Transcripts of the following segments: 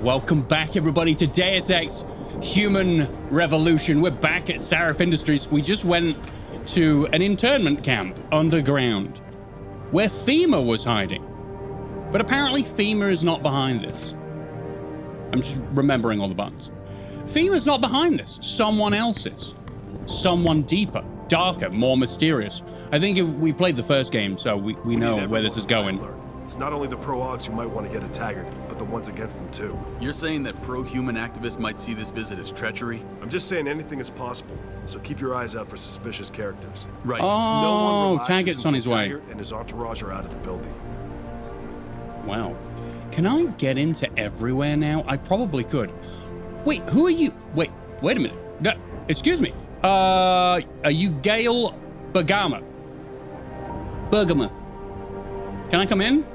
Welcome back, everybody, to Deus Ex Human Revolution. We're back at Seraph Industries. We just went to an internment camp underground where FEMA was hiding. But apparently FEMA is not behind this. I'm just remembering all the buttons. FEMA's not behind this. Someone else is. Someone deeper, darker, more mysterious. I think if we played the first game, so we know where this is going. It's not only the pro-Augs who might want to get at Taggart, but the ones against them too. You're saying that pro-human activists might see this visit as treachery? I'm just saying anything is possible, so keep your eyes out for suspicious characters. Right. Oh, Taggart's on his way. Taggart and his entourage are out of the building. Wow. Can I get into everywhere now? I probably could. Wait, who are you? Wait a minute. No, excuse me. Are you Gail Bergama? Can I come in?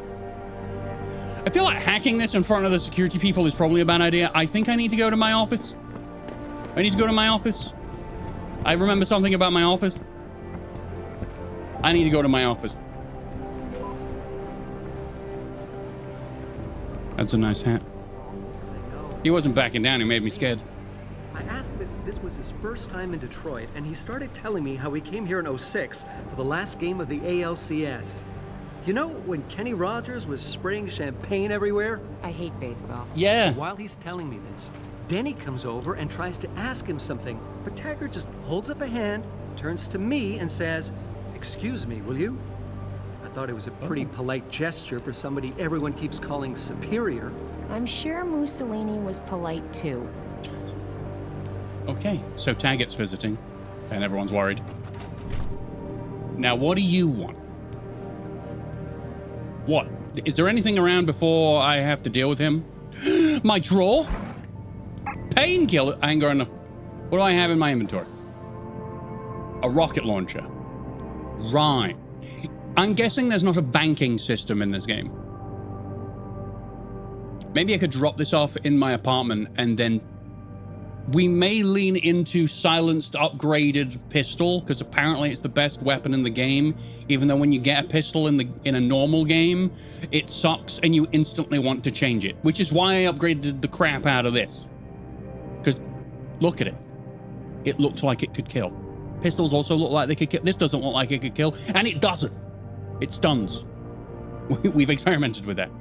I feel like hacking this in front of the security people is probably a bad idea. I think I need to go to my office. I need to go to my office. I remember something about my office. I need to go to my office. That's a nice hat. He wasn't backing down. He made me scared. I asked him if this was his first time in Detroit, and he started telling me how he came here in '06 for the last game of the ALCS. You know, when Kenny Rogers was spraying champagne everywhere? I hate baseball. Yeah. While he's telling me this, Denny comes over and tries to ask him something, but Taggart just holds up a hand, turns to me, and says, "Excuse me, will you?" I thought it was a pretty polite gesture for somebody everyone keeps calling superior. I'm sure Mussolini was polite too. Okay, so Taggart's visiting, and everyone's worried. Now, what do you want? What? Is there anything around before I have to deal with him? My drawer? Painkiller? I ain't got enough. What do I have in my inventory? A rocket launcher. Right. I'm guessing there's not a banking system in this game. Maybe I could drop this off in my apartment and then we may lean into silenced, upgraded pistol, because apparently it's the best weapon in the game, even though when you get a pistol in a normal game, it sucks and you instantly want to change it, which is why I upgraded the crap out of this. Because look at it. It looks like it could kill. Pistols also look like they could kill. This doesn't look like it could kill, and it doesn't. It stuns. We've experimented with that.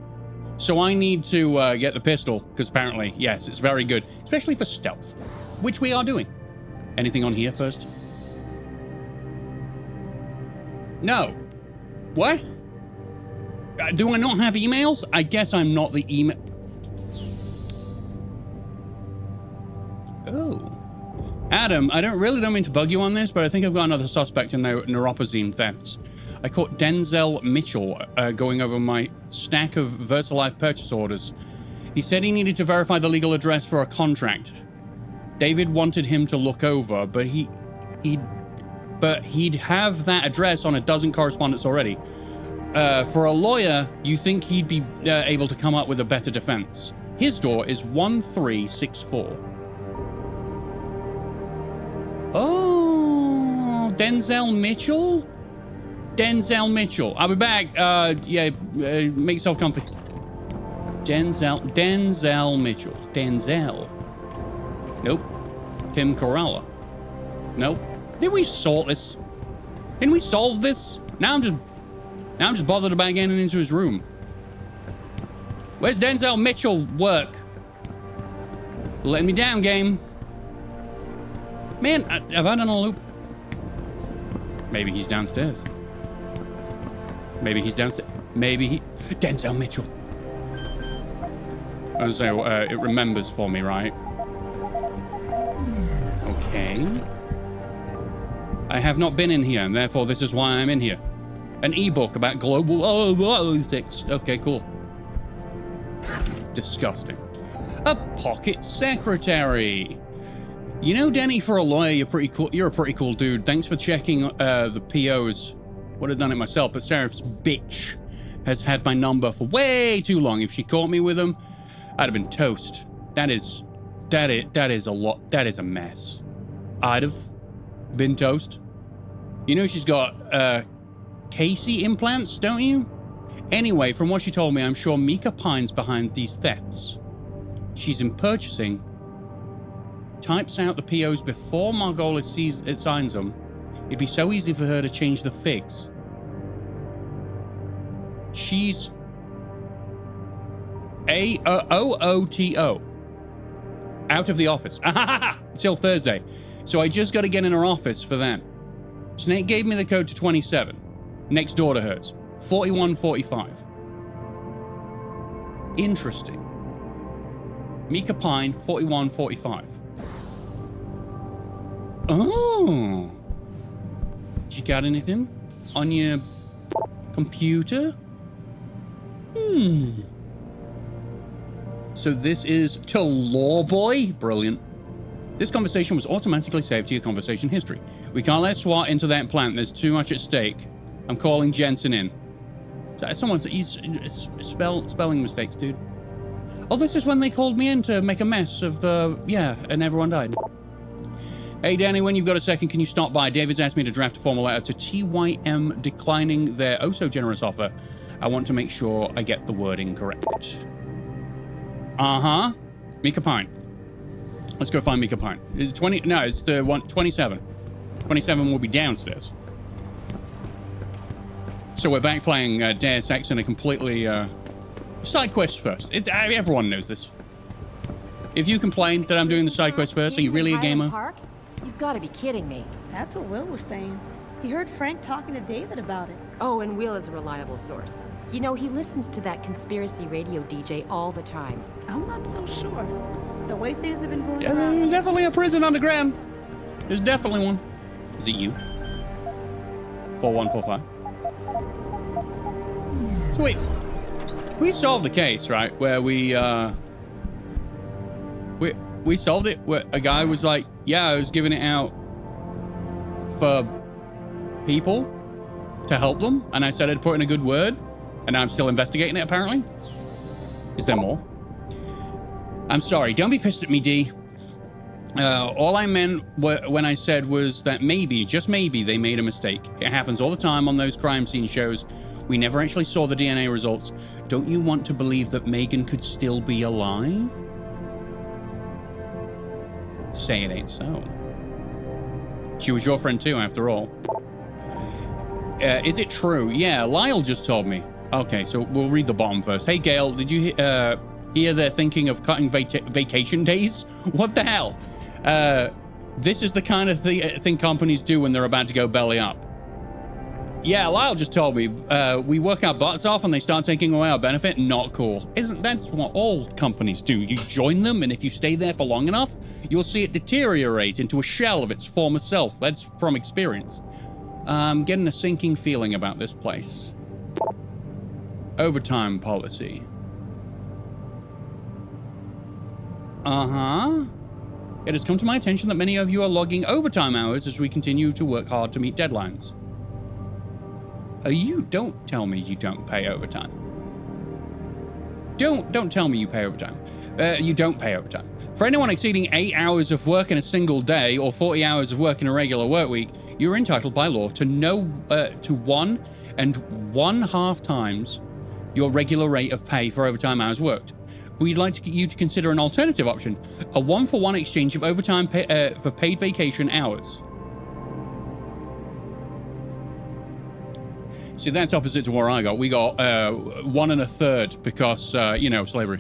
So I need to get the pistol, because apparently, yes, it's very good, especially for stealth, which we are doing. Anything on here first? No. What? Do I not have emails? I guess I'm not the email. Oh. Adam, I really don't mean to bug you on this, but I think I've got another suspect in the neuropozyne thefts. I caught Denzel Mitchell going over my stack of VersaLife purchase orders. He said he needed to verify the legal address for a contract. David wanted him to look over, but he'd have that address on a dozen correspondents already. For a lawyer, you think he'd be able to come up with a better defense. His door is 1364. Oh, Denzel Mitchell? Denzel Mitchell. I'll be back. Make yourself comfy. Denzel Mitchell. Denzel. Nope. Tim Corrala. Nope. Did we sort this? Didn't we solve this? Now I'm just bothered about getting into his room. Where's Denzel Mitchell work? Letting me down, game. Man, have I done a loop? Maybe he's downstairs. Maybe he's downstairs. Denzel Mitchell. I was saying, it remembers for me, right? Okay. I have not been in here, and therefore this is why I'm in here. An ebook about global politics. Okay, cool. Disgusting. A pocket secretary. You know, Denny, for a lawyer, you're pretty cool. You're a pretty cool dude. Thanks for checking the POs. Would have done it myself, but Seraph's bitch has had my number for way too long. If she caught me with him, I'd have been toast. That is a lot. That is a mess. I'd have been toast. You know she's got Casey implants, don't you? Anyway, from what she told me, I'm sure Mika Pine's behind these thefts. She's in purchasing, types out the POs before Margolis signs them. It'd be so easy for her to change the figs. She's OOTO. Out of the office. Till Thursday. So I just got to get in her office for that. Snake gave me the code to 27. Next door to hers. 4145. Interesting. Mika Pine, 4145. Oh. You got anything on your computer? So this is to Lawboy? Brilliant. This conversation was automatically saved to your conversation history. We can't let SWAT into that plant. There's too much at stake. I'm calling Jensen in. Someone's spelling mistakes, dude. Oh, this is when they called me in to make a mess of the... Yeah, and everyone died. Hey, Danny, when you've got a second, can you stop by? David's asked me to draft a formal letter to TYM declining their oh-so-generous offer. I want to make sure I get the wording correct. Uh-huh. Mika Pine. Let's go find Mika Pine. 20... No, it's the one... 27. 27 will be downstairs. So we're back playing Deus Ex in a completely... Side quest first. Everyone knows this. If you complain that I'm doing the side quest first, are you really a gamer? Park? You've got to be kidding me. That's what Will was saying. He heard Frank talking to David about it. Oh, and Will is a reliable source. You know, he listens to that conspiracy radio DJ all the time. I'm not so sure. The way things have been going Yeah, around. there's definitely a prison underground. There's definitely one. Is it you? 4145. So wait, we solved the case, right? Where we solved it where a guy was like, yeah, I was giving it out for people to help them, and I said I'd put in a good word, and now I'm still investigating it, apparently. Is there more? I'm sorry, don't be pissed at me, D. All I meant when I said was that maybe, just maybe, they made a mistake. It happens all the time on those crime scene shows. We never actually saw the DNA results. Don't you want to believe that Megan could still be alive? Say it ain't so. She was your friend too, after all. Is it true? Yeah, Lyle just told me. Okay, so we'll read the bottom first. Hey, Gail, did you hear they're thinking of cutting vacation days? What the hell? This is the kind of thing companies do when they're about to go belly up. Yeah, Lyle just told me, we work our butts off and they start taking away our benefit. Not cool. That's what all companies do. You join them, and if you stay there for long enough, you'll see it deteriorate into a shell of its former self. That's from experience. I'm getting a sinking feeling about this place. Overtime policy. Uh-huh. It has come to my attention that many of you are logging overtime hours as we continue to work hard to meet deadlines. Don't tell me you don't pay overtime. Don't tell me you pay overtime. You don't pay overtime. For anyone exceeding 8 hours of work in a single day or 40 hours of work in a regular work week, you're entitled by law to 1 1/2 times your regular rate of pay for overtime hours worked. We'd like you to consider an alternative option, a 1-for-1 exchange of overtime for paid vacation hours. See, that's opposite to where I got. We got 1 1/3 because, slavery.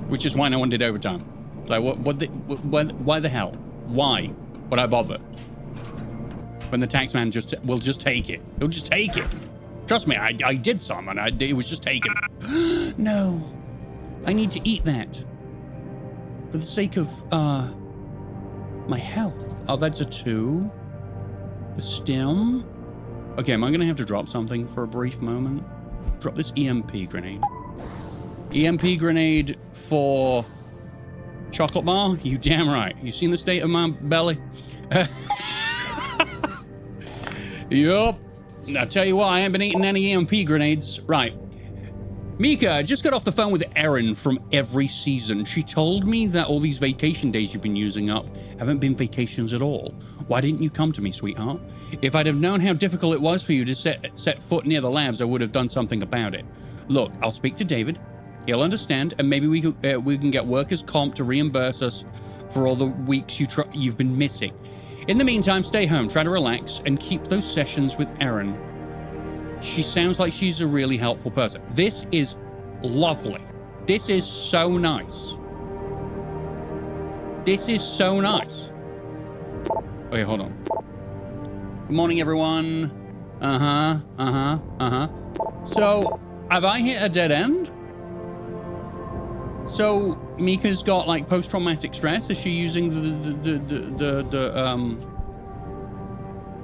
Which is why no one did overtime. Like, why the hell? Why would I bother? When the taxman will just take it. He'll just take it. Trust me, I did some, and it was just taken. No. I need to eat that. For the sake of, my health. Oh, that's a 2. The stem. Okay, am I going to have to drop something for a brief moment? Drop this EMP grenade. EMP grenade for chocolate bar? You damn right. You seen the state of my belly? Yup. I'll tell you what, I haven't been eating any EMP grenades. Right. Mika, I just got off the phone with Erin from Every Season. She told me that all these vacation days you've been using up haven't been vacations at all. Why didn't you come to me, sweetheart? If I'd have known how difficult it was for you to set foot near the labs, I would have done something about it. Look, I'll speak to David. He'll understand, and maybe we can get workers' comp to reimburse us for all the weeks you've been missing. In the meantime, stay home, try to relax, and keep those sessions with Erin. She sounds like she's a really helpful person. This is lovely. This is so nice. This is so nice. Okay, hold on. Good morning, everyone. So, have I hit a dead end? So, Mika's got, like, post-traumatic stress? Is she using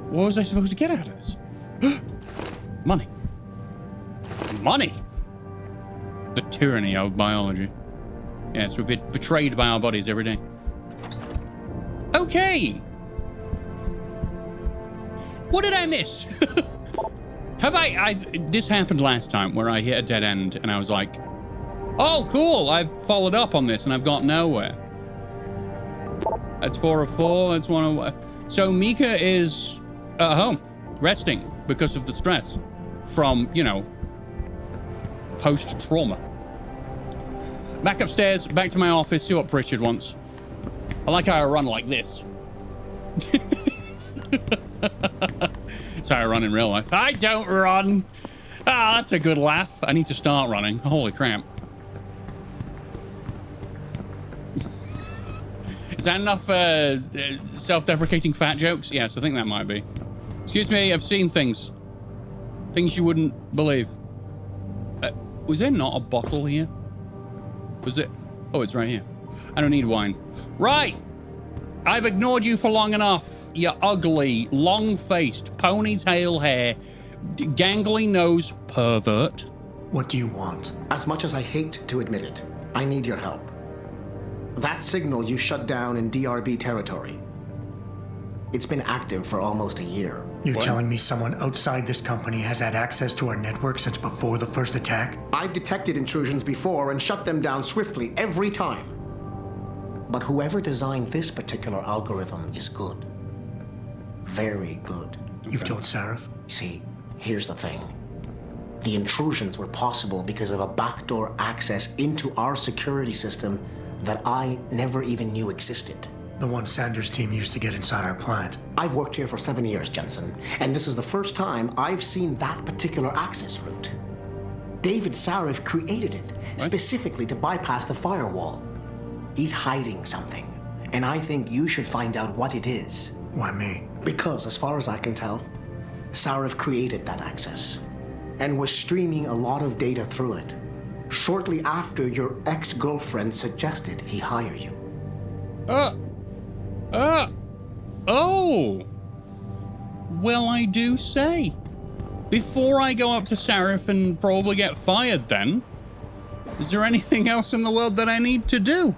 what was I supposed to get out of this? Money. Money! The tyranny of biology. Yes, we're betrayed by our bodies every day. Okay! What did I miss? Have this happened last time where I hit a dead end and I was like, oh, cool, I've followed up on this and I've got nowhere. That's 4 of 4, that's 1 of... So Mika is at home, resting because of the stress from, you know, post-trauma. Back upstairs, back to my office, see what Pritchard wants. I like how I run like this. That's how I run in real life. I don't run. Ah, that's a good laugh. I need to start running. Holy crap. Is that enough self-deprecating fat jokes? Yes, I think that might be. Excuse me, I've seen things. Things you wouldn't believe. Was there not a bottle here? Was it? Oh, it's right here. I don't need wine. Right! I've ignored you for long enough. You ugly, long-faced, ponytail hair, gangly nose pervert. What do you want? As much as I hate to admit it, I need your help. That signal you shut down in DRB territory. It's been active for almost a year. You're telling me someone outside this company has had access to our network since before the first attack? I've detected intrusions before and shut them down swiftly every time. But whoever designed this particular algorithm is good. Very good. You've told Sarif? See, here's the thing. The intrusions were possible because of a backdoor access into our security system that I never even knew existed. The one Sanders' team used to get inside our plant. I've worked here for 7 years, Jensen, and this is the first time I've seen that particular access route. David Sarif created it specifically to bypass the firewall. He's hiding something, and I think you should find out what it is. Why me? Because, as far as I can tell, Sarif created that access and was streaming a lot of data through it shortly after your ex-girlfriend suggested he hire you. Oh. Well, I do say. Before I go up to Sarif and probably get fired then, is there anything else in the world that I need to do?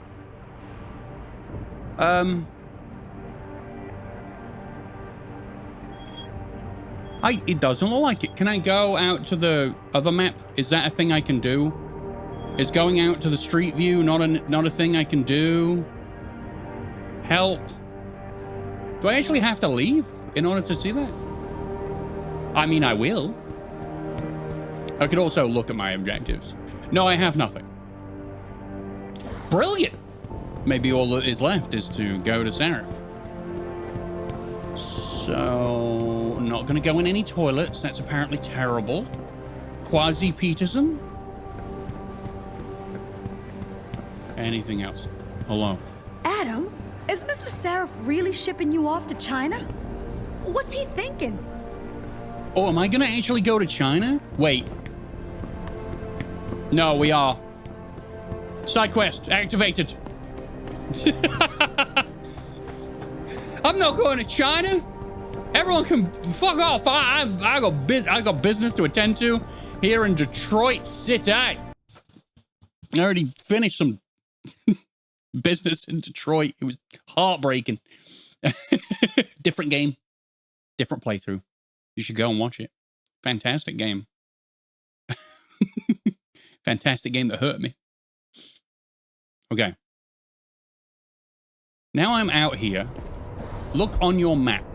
It doesn't look like it. Can I go out to the other map? Is that a thing I can do? Is going out to the street view not a thing I can do? Help. Do I actually have to leave in order to see that? I mean, I will. I could also look at my objectives. No, I have nothing. Brilliant. Maybe all that is left is to go to Sarif. So, not gonna go in any toilets. That's apparently terrible. Quasi Peterson? Anything else? Hello. Adam, is Mr. Sarif really shipping you off to China? What's he thinking? Oh, am I gonna actually go to China? Wait. No, we are. Side quest activated. I'm not going to China. Everyone can fuck off. I got business to attend to here in Detroit City. I already finished some business in Detroit. It was heartbreaking. Different game, different playthrough. You should go and watch it. Fantastic game. Fantastic game that hurt me. Okay. Now I'm out here. Look on your map.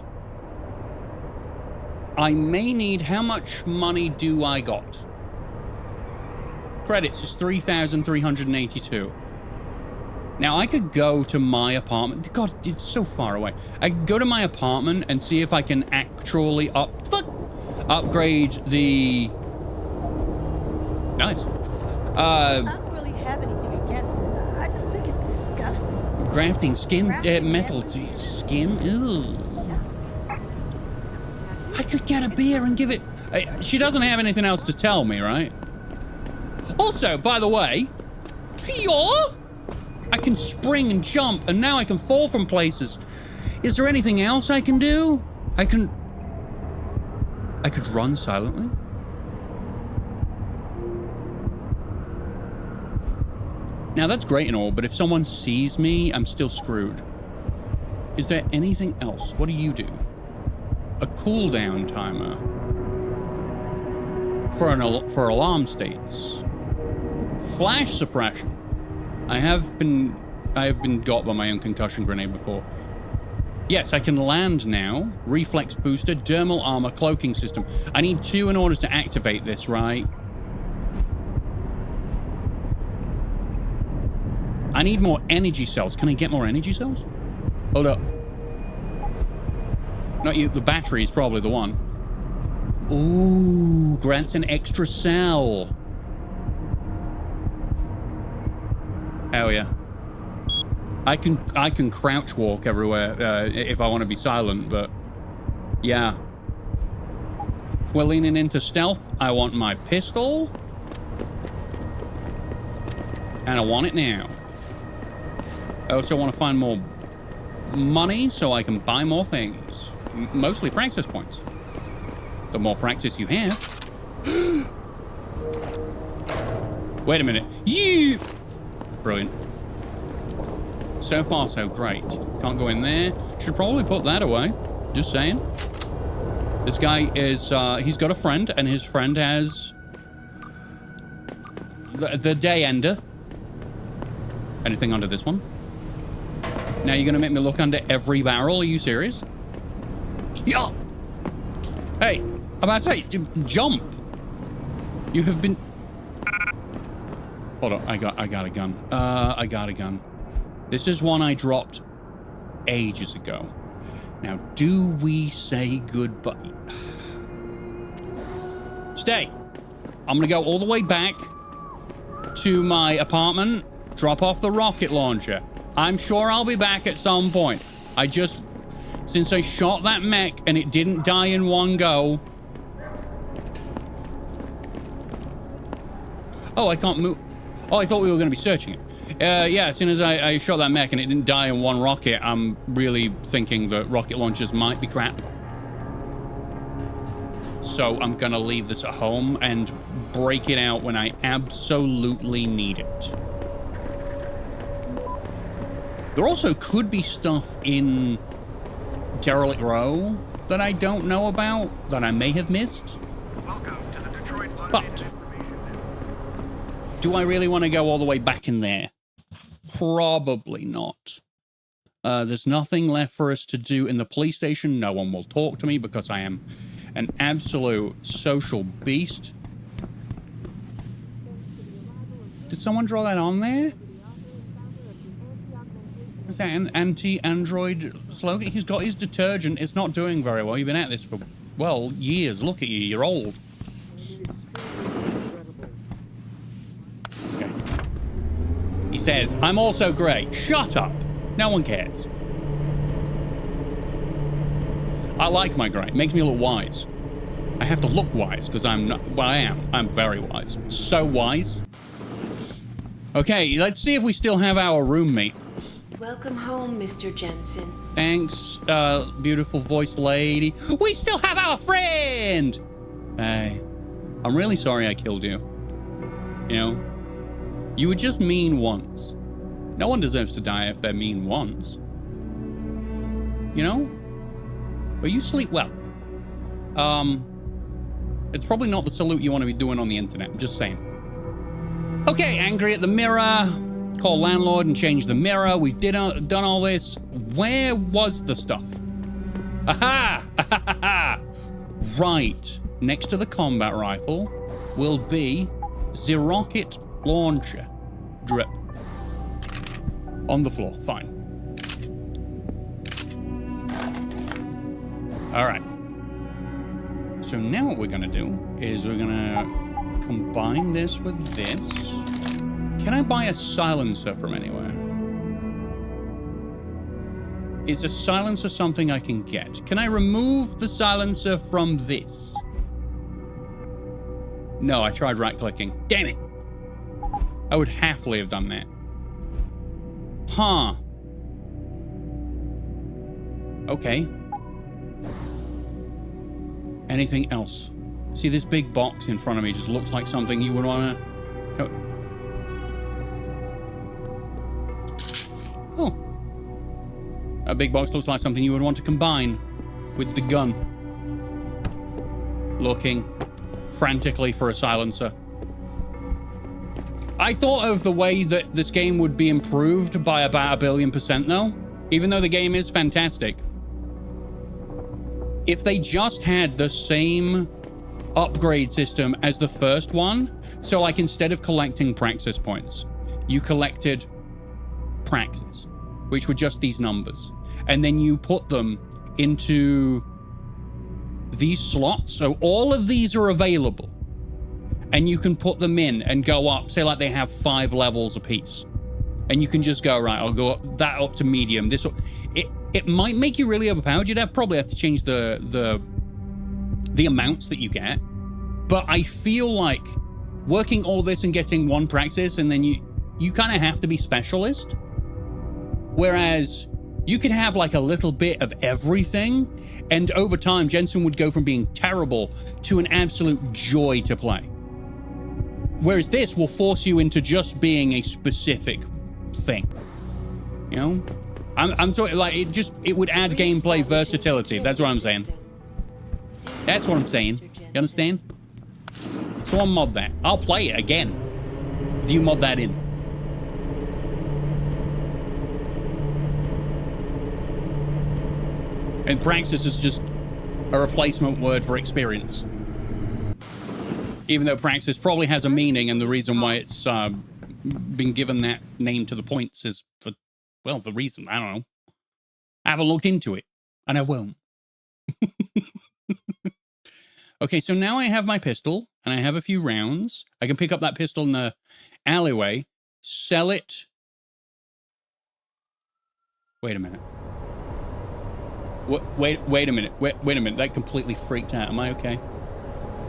I may need... How much money do I got? credits is 3,382. Now, I could go to my apartment. God, it's so far away. I could go to my apartment and see if I can actually upgrade the... Nice. I don't really have anything against it. I just think it's disgusting. Grafting skin, metal skin. Ew. I could get a beer and give it... she doesn't have anything else to tell me, right? Also, by the way, I can spring and jump, and now I can fall from places. Is there anything else I can do? I could run silently. Now that's great and all, but if someone sees me, I'm still screwed. Is there anything else? What do you do? A cooldown timer for alarm states. Flash suppression. I have been got by my own concussion grenade before. Yes, I can land now. Reflex booster, dermal armor, cloaking system. I need 2 in order to activate this, right? I need more energy cells. Can I get more energy cells? Hold up. Not you. The battery is probably the one. Ooh, grants an extra cell. Hell yeah. I can crouch walk everywhere if I want to be silent, but yeah. If we're leaning into stealth, I want my pistol. And I want it now. I also want to find more money so I can buy more things. Mostly practice points. The more practice you have. Wait a minute. You! Brilliant. So far, so great. Can't go in there. Should probably put that away. Just saying. This guy is, he's got a friend, and his friend has the day ender. Anything under this one? Now you're gonna make me look under every barrel? Are you serious? Yeah. Hey, I'm about to say, jump. You have been... Hold on, I got a gun. I got a gun. This is one I dropped ages ago. Now, do we say goodbye? Stay. I'm gonna go all the way back to my apartment, drop off the rocket launcher. I'm sure I'll be back at some point. Since I shot that mech and it didn't die in one go. Oh, I can't move. Oh, I thought we were going to be searching it. Yeah, as soon as I shot that mech and it didn't die in one rocket, I'm really thinking that rocket launchers might be crap. So I'm going to leave this at home and break it out when I absolutely need it. There also could be stuff in Derelict Row that I don't know about, that I may have missed. Welcome to the Detroit But do I really want to go all the way back in there? Probably not. There's nothing left for us to do in the police station. No one will talk to me because I am an absolute social beast. Did someone draw that on there? Is that an anti-android slogan? He's got his detergent. It's not doing very well. You've been at this for, well, years. Look at you. You're old. Okay. He says, I'm also great. Shut up. No one cares. I like my gray. It makes me look wise. I have to look wise because I'm not, well, I am. I'm very wise. So wise. Okay, let's see if we still have our roommate. Welcome home, Mr. Jensen. Thanks, beautiful voiced lady. We still have our friend! Hey, I'm really sorry I killed you. You know, you were just mean once. No one deserves to die if they're mean once. You know? But you sleep well. It's probably not the salute you want to be doing on the internet, I'm just saying. Okay, angry at the mirror. Call landlord and change the mirror. We've done all this. Where was the stuff? Aha! Right. Next to the combat rifle will be The rocket launcher. Drip. On the floor. Fine. All right. So now what we're going to do is we're going to combine this with this. Can I buy a silencer from anywhere? Is a silencer something I can get? Can I remove the silencer from this? No, I tried right-clicking. Damn it! I would happily have done that. Huh. Okay. Anything else? See, this big box in front of me just looks like something you would want to... Oh. A big box looks like something you would want to combine with the gun. Looking frantically for a silencer. I thought of the way that this game would be improved by about 1,000,000,000% though, even though the game is fantastic. If they just had the same upgrade system as the first one, so like instead of collecting praxis points, you collected praxis, which were just these numbers, and then you put them into these slots, so all of these are available, and you can put them in and go up, say like they have 5 levels apiece, and you can just go, right, I'll go up, that up to medium, this up. It might make you really overpowered. You'd probably have to change the amounts that you get, but I feel like working all this and getting 1 praxis, and then you kind of have to be specialist, whereas you could have like a little bit of everything, and over time, Jensen would go from being terrible to an absolute joy to play. Whereas this will force you into just being a specific thing. You know? I'm talking like it would add gameplay versatility. That's what I'm saying. That's what I'm saying. You understand? Someone mod that. I'll play it again if you mod that in. And praxis is just a replacement word for experience. Even though praxis probably has a meaning, and the reason why it's been given that name to the points is for, well, the reason, I don't know. I haven't looked into it, and I won't. Okay, so now I have my pistol, and I have a few rounds. I can pick up that pistol in the alleyway, sell it. Wait a minute. Wait a minute. Wait a minute. That completely freaked out. Am I okay?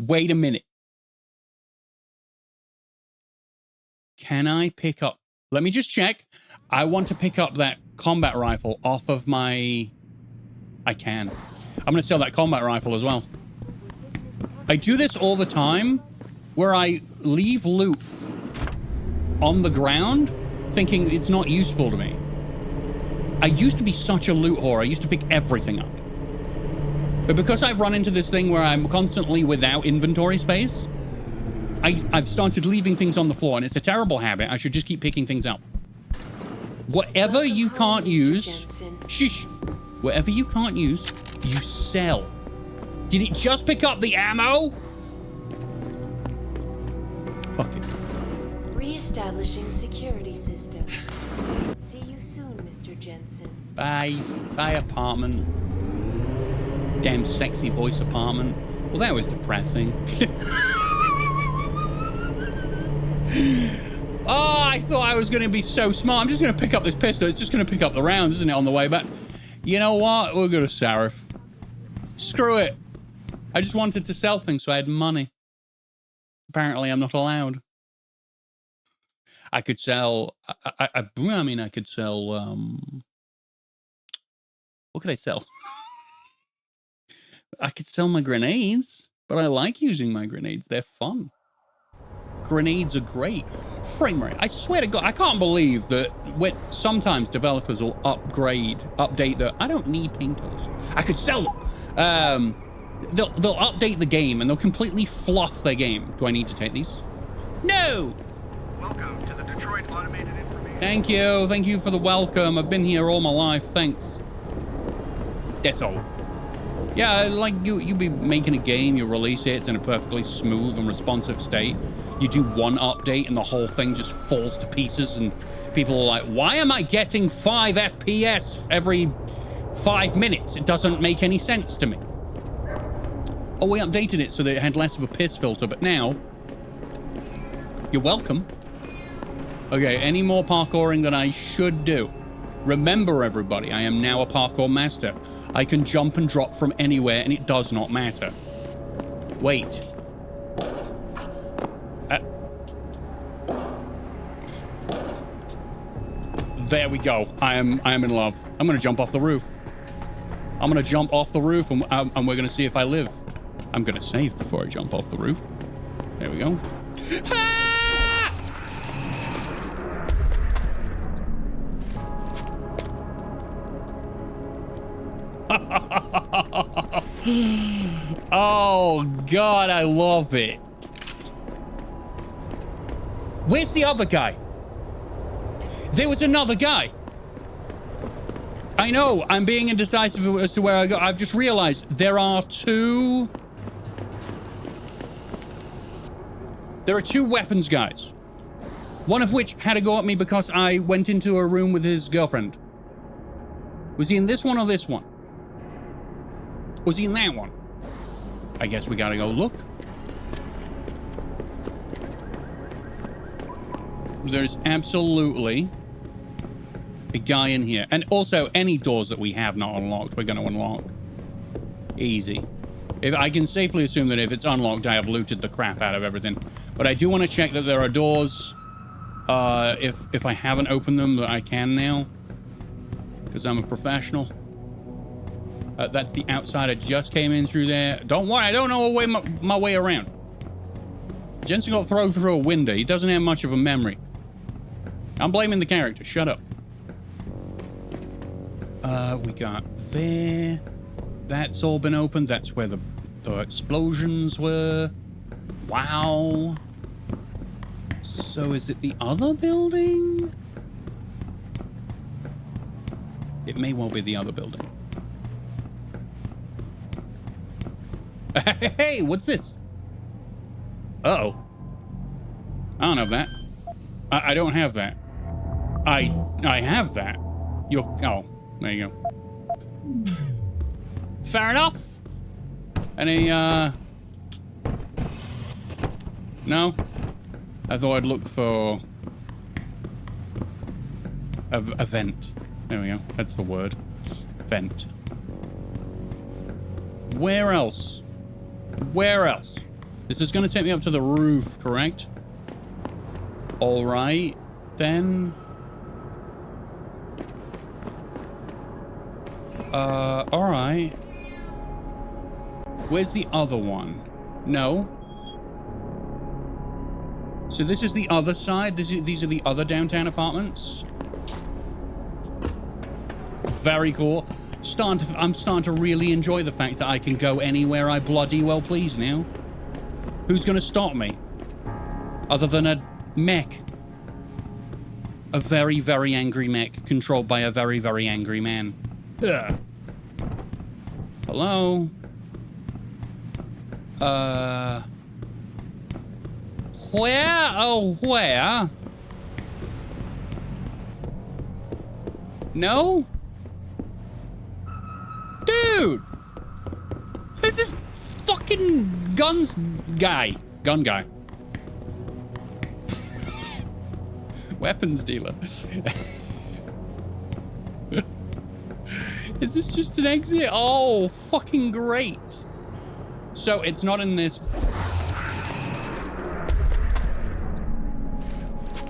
Wait a minute. Can I pick up... Let me just check. I want to pick up that combat rifle off of my... I can. I'm going to sell that combat rifle as well. I do this all the time, where I leave loot on the ground, thinking it's not useful to me. I used to be such a loot whore. I used to pick everything up. But because I've run into this thing where I'm constantly without inventory space, I've started leaving things on the floor, and it's a terrible habit. I should just keep picking things up. Whatever you can't use... Shush! Whatever you can't use, you sell. Did it just pick up the ammo? Fuck it. Reestablishing security system. See you soon, Mr. Jensen. Bye. Bye, apartment. Damn sexy voice apartment. Well, that was depressing. Oh, I thought I was going to be so smart. I'm just going to pick up this pistol. It's just going to pick up the rounds, isn't it, on the way back? You know what? We'll go to Sarif. Screw it. I just wanted to sell things so I had money. Apparently, I'm not allowed. I could sell... I mean, I could sell... What could I sell? I could sell my grenades, but I like using my grenades. They're fun. Grenades are great. Frame rate. I swear to God, I can't believe that when sometimes developers will update the... I don't need paintballs. I could sell them. They'll update the game and they'll completely fluff their game. Do I need to take these? No! Welcome to the Detroit Automated Information. Thank you. Thank you for the welcome. I've been here all my life. Thanks. That's all. Yeah, like you be making a game, you release it, it's in a perfectly smooth and responsive state. You do one update and the whole thing just falls to pieces and people are like, why am I getting 5 FPS every 5 minutes? It doesn't make any sense to me. Oh, we updated it so that it had less of a piss filter, but now, you're welcome. Okay, any more parkouring than I should do? Remember, everybody, I am now a parkour master. I can jump and drop from anywhere, and it does not matter. Wait. There we go. I am in love. I'm gonna jump off the roof. I'm gonna jump off the roof, and we're gonna see if I live. I'm gonna save before I jump off the roof. There we go. Ah! Oh, God, I love it. Where's the other guy? There was another guy. I know, I'm being indecisive as to where I go. I've just realized there are two weapons guys. One of which had to go at me because I went into a room with his girlfriend. Was he in this one or this one? Was he in that one? I guess we gotta go look. There's absolutely a guy in here. And also, any doors that we have not unlocked, we're gonna unlock. Easy. If I can safely assume that if it's unlocked, I have looted the crap out of everything. But I do want to check that there are doors, if I haven't opened them, that I can now. Because I'm a professional. That's the outside. I just came in through there. Don't worry, I don't know my way around. Jensen got thrown through a window. He doesn't have much of a memory. I'm blaming the character. Shut up. We got there. That's all been opened. That's where the explosions were. Wow. So is it the other building? It may well be the other building. Hey, what's this? Uh-oh. I don't have that. I don't have that. I have that. Oh, there you go. Fair enough. Any, no? I thought I'd look for a vent. There we go. That's the word. Vent. Where else? Where else? This is going to take me up to the roof, correct? All right, then. All right. Where's the other one? No. So this is the other side? These are the other downtown apartments? Very cool. I'm starting to really enjoy the fact that I can go anywhere I bloody well please now. Who's gonna stop me? Other than a mech. A very, very angry mech controlled by a very, very angry man. Ugh. Hello? Where? Oh, where? No? Dude! Who's this fucking gun guy? Weapons dealer. Is this just an exit? Oh, fucking great. So it's not in this.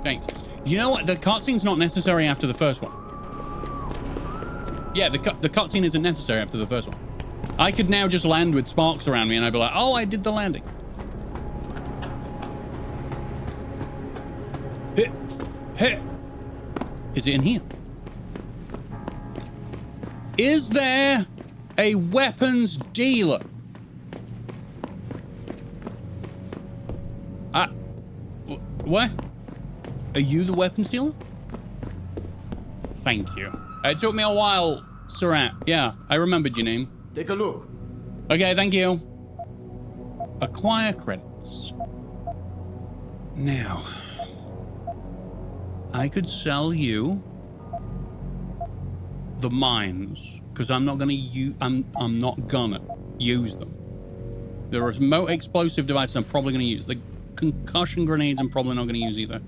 Thanks. You know what? The cutscene's not necessary after the first one. Yeah, the cutscene isn't necessary after the first one. I could now just land with sparks around me and I'd be like, oh, I did the landing. Is it in here? Is there a weapons dealer? What? Are you the weapons dealer? Thank you. It took me a while, Surat. Yeah, I remembered your name. Take a look. Okay, thank you. Acquire credits. Now, I could sell you the mines because I'm not gonna use. I'm not gonna use them. The remote explosive device I'm probably gonna use. The concussion grenades I'm probably not gonna use either.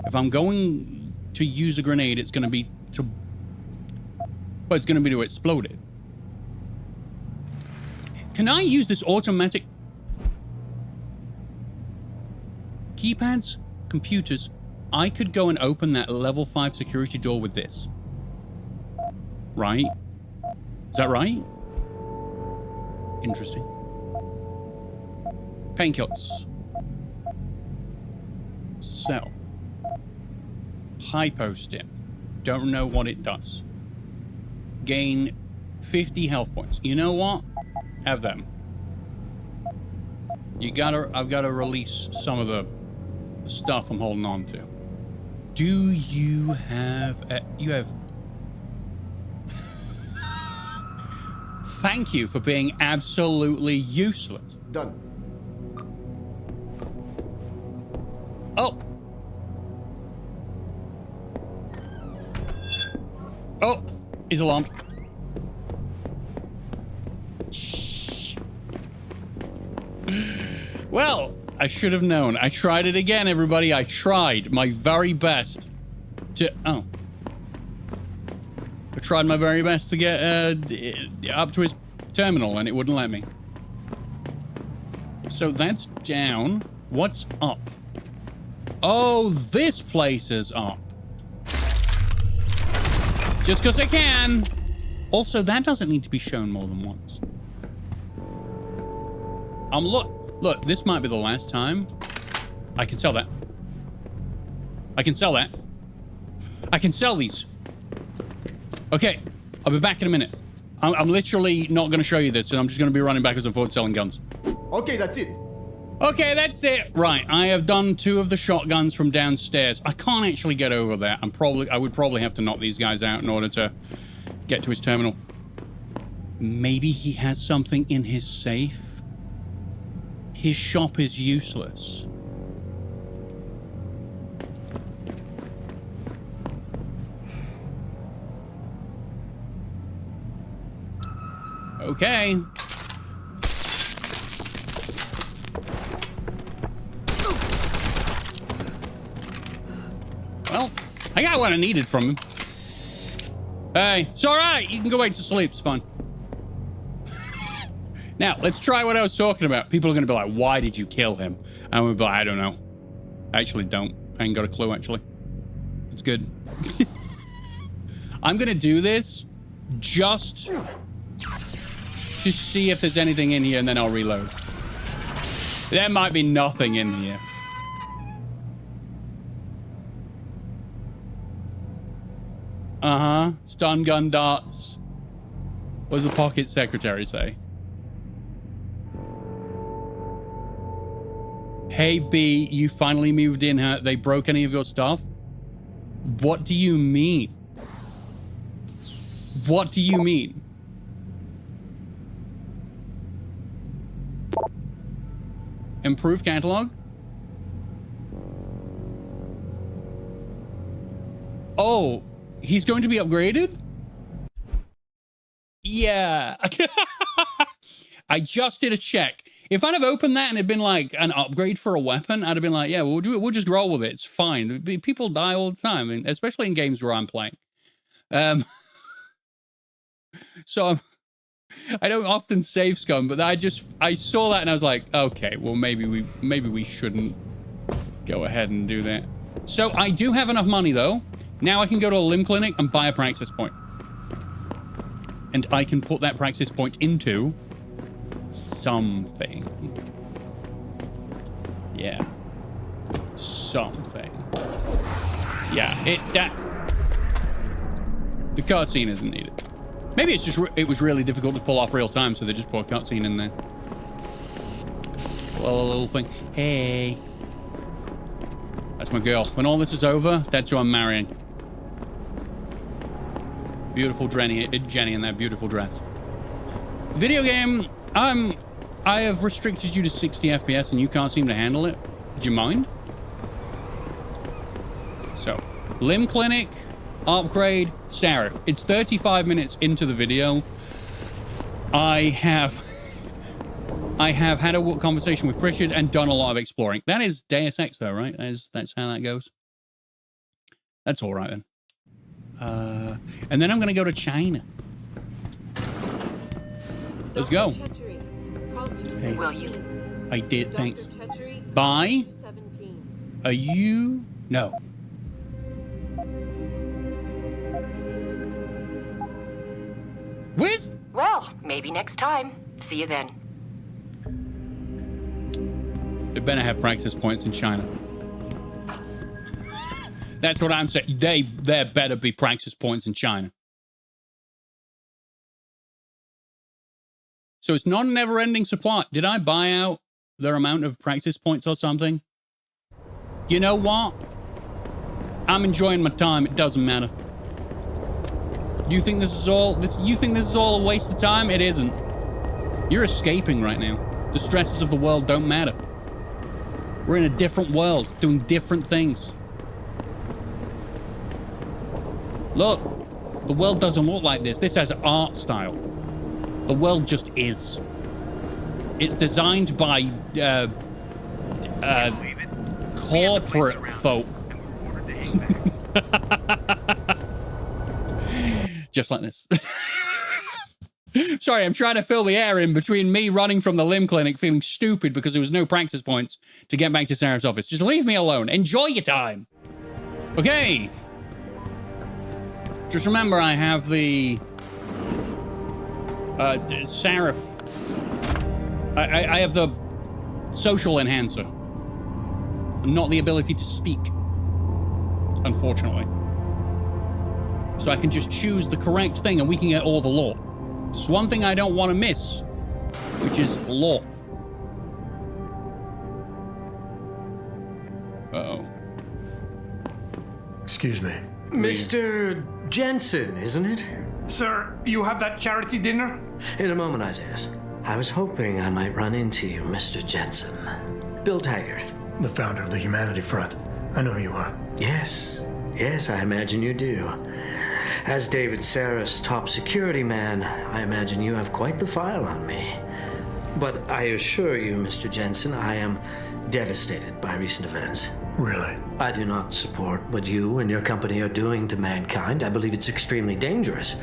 If I'm going to use a grenade, it's gonna be to. Well, it's gonna be to explode it. Can I use this automatic keypads, computers? I could go and open that level 5 security door with this. Right? Is that right? Interesting. Painkillers. Sell. Hypo-stim. Don't know what it does. Gain 50 health points. You know what? Have them. I've gotta release some of the stuff I'm holding on to. Do you have you have Thank you for being absolutely useless. Done. Oh. Oh, he's alarmed. Well, I should have known. I tried it again, everybody. I tried my very best to... Oh. I tried my very best to get up to his terminal, and it wouldn't let me. So that's down. What's up? Oh, this place is up. Just because I can. Also, that doesn't need to be shown more than once. Look, this might be the last time. I can sell that. I can sell that. I can sell these. Okay, I'll be back in a minute. I'm literally not going to show you this, and I'm just going to be running backwards and forwards selling guns. Okay, that's it. Okay, that's it. Right, I have done 2 of the shotguns from downstairs. I can't actually get over there. I would probably have to knock these guys out in order to get to his terminal. Maybe he has something in his safe. His shop is useless. Okay. Well, I got what I needed from him. Hey, it's all right. You can go back to sleep. It's fine. Now, let's try what I was talking about. People are going to be like, why did you kill him? And we'll be like, I don't know. I actually don't. I ain't got a clue, actually. It's good. I'm going to do this just to see if there's anything in here, and then I'll reload. There might be nothing in here. Uh-huh. Stun gun darts. What does the pocket secretary say? Hey, B, you finally moved in, huh? They broke any of your stuff? What do you mean? What do you mean? Improve catalog? Oh, he's going to be upgraded? Yeah. I just did a check. If I'd have opened that and it'd been like an upgrade for a weapon, I'd have been like, yeah, we'll do it. We'll just roll with it. It's fine. People die all the time, especially in games where I'm playing. So I don't often save scum, but I saw that and I was like, okay, well maybe we shouldn't go ahead and do that. So I do have enough money though. Now I can go to a limb clinic and buy a praxis point. And I can put that praxis point into something. Yeah. Something. Yeah, the cutscene isn't needed. Maybe it's just, it was really difficult to pull off real time, so they just put a cutscene in there. Well, a little thing. Hey. That's my girl. When all this is over, that's who I'm marrying. Beautiful Jenny in that beautiful dress. Video game, I have restricted you to 60 FPS and you can't seem to handle it. Would you mind? So, Limb Clinic, upgrade, Seraph. It's 35 minutes into the video. I have had a conversation with Pritchard and done a lot of exploring. That is Deus Ex though, right? That's how that goes. That's all right then. And then I'm going to go to China. Let's go. Hey. Will you? I did, thanks. Bye. Are you? No. With? Well, maybe next time. See you then. They better have practice points in China. That's what I'm saying. There better be practice points in China. So it's not a never-ending supply. Did I buy out their amount of practice points or something? You know what? I'm enjoying my time. It doesn't matter. You think this is all a waste of time? It isn't. You're escaping right now. The stresses of the world don't matter. We're in a different world, doing different things. Look, the world doesn't look like this. This has art style. The world just is. It's designed by corporate folk. Just like this. Sorry, I'm trying to fill the air in between me running from the Limb Clinic feeling stupid because there was no practice points to get back to Sarah's office. Just leave me alone. Enjoy your time. Okay. Just remember I have the Seraph. I have the social enhancer. Not the ability to speak. Unfortunately. So I can just choose the correct thing and we can get all the lore. It's one thing I don't want to miss, which is lore. Uh-oh. Excuse me. Mr. Jensen, isn't it? Sir, you have that charity dinner? In a moment, Isaiah. I was hoping I might run into you, Mr. Jensen. Bill Taggart. The founder of the Humanity Front. I know who you are. Yes. Yes, I imagine you do. As David Sarah's top security man, I imagine you have quite the file on me. But I assure you, Mr. Jensen, I am devastated by recent events. Really? I do not support what you and your company are doing to mankind. I believe it's extremely dangerous.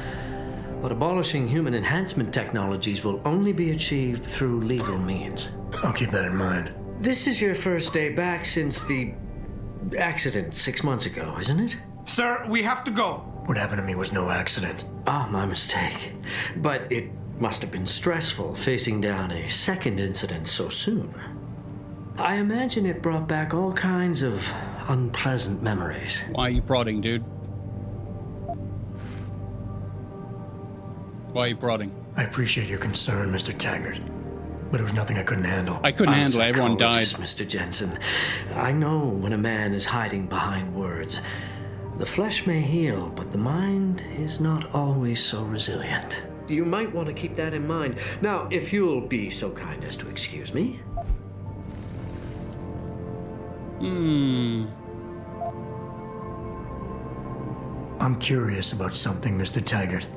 But abolishing human enhancement technologies will only be achieved through legal means. I'll keep that in mind. This is your first day back since the accident 6 months ago, isn't it? Sir, we have to go. What happened to me was no accident. Ah, my mistake. But it must have been stressful facing down a second incident so soon. I imagine it brought back all kinds of unpleasant memories. Why are you prodding, dude? Why are you prodding? I appreciate your concern, Mr. Taggart, but it was nothing I couldn't handle. I couldn't handle it. Everyone died. Mr. Jensen, I know when a man is hiding behind words. The flesh may heal, but the mind is not always so resilient. You might want to keep that in mind. Now, if you'll be so kind as to excuse me. I'm curious about something, Mr. Taggart.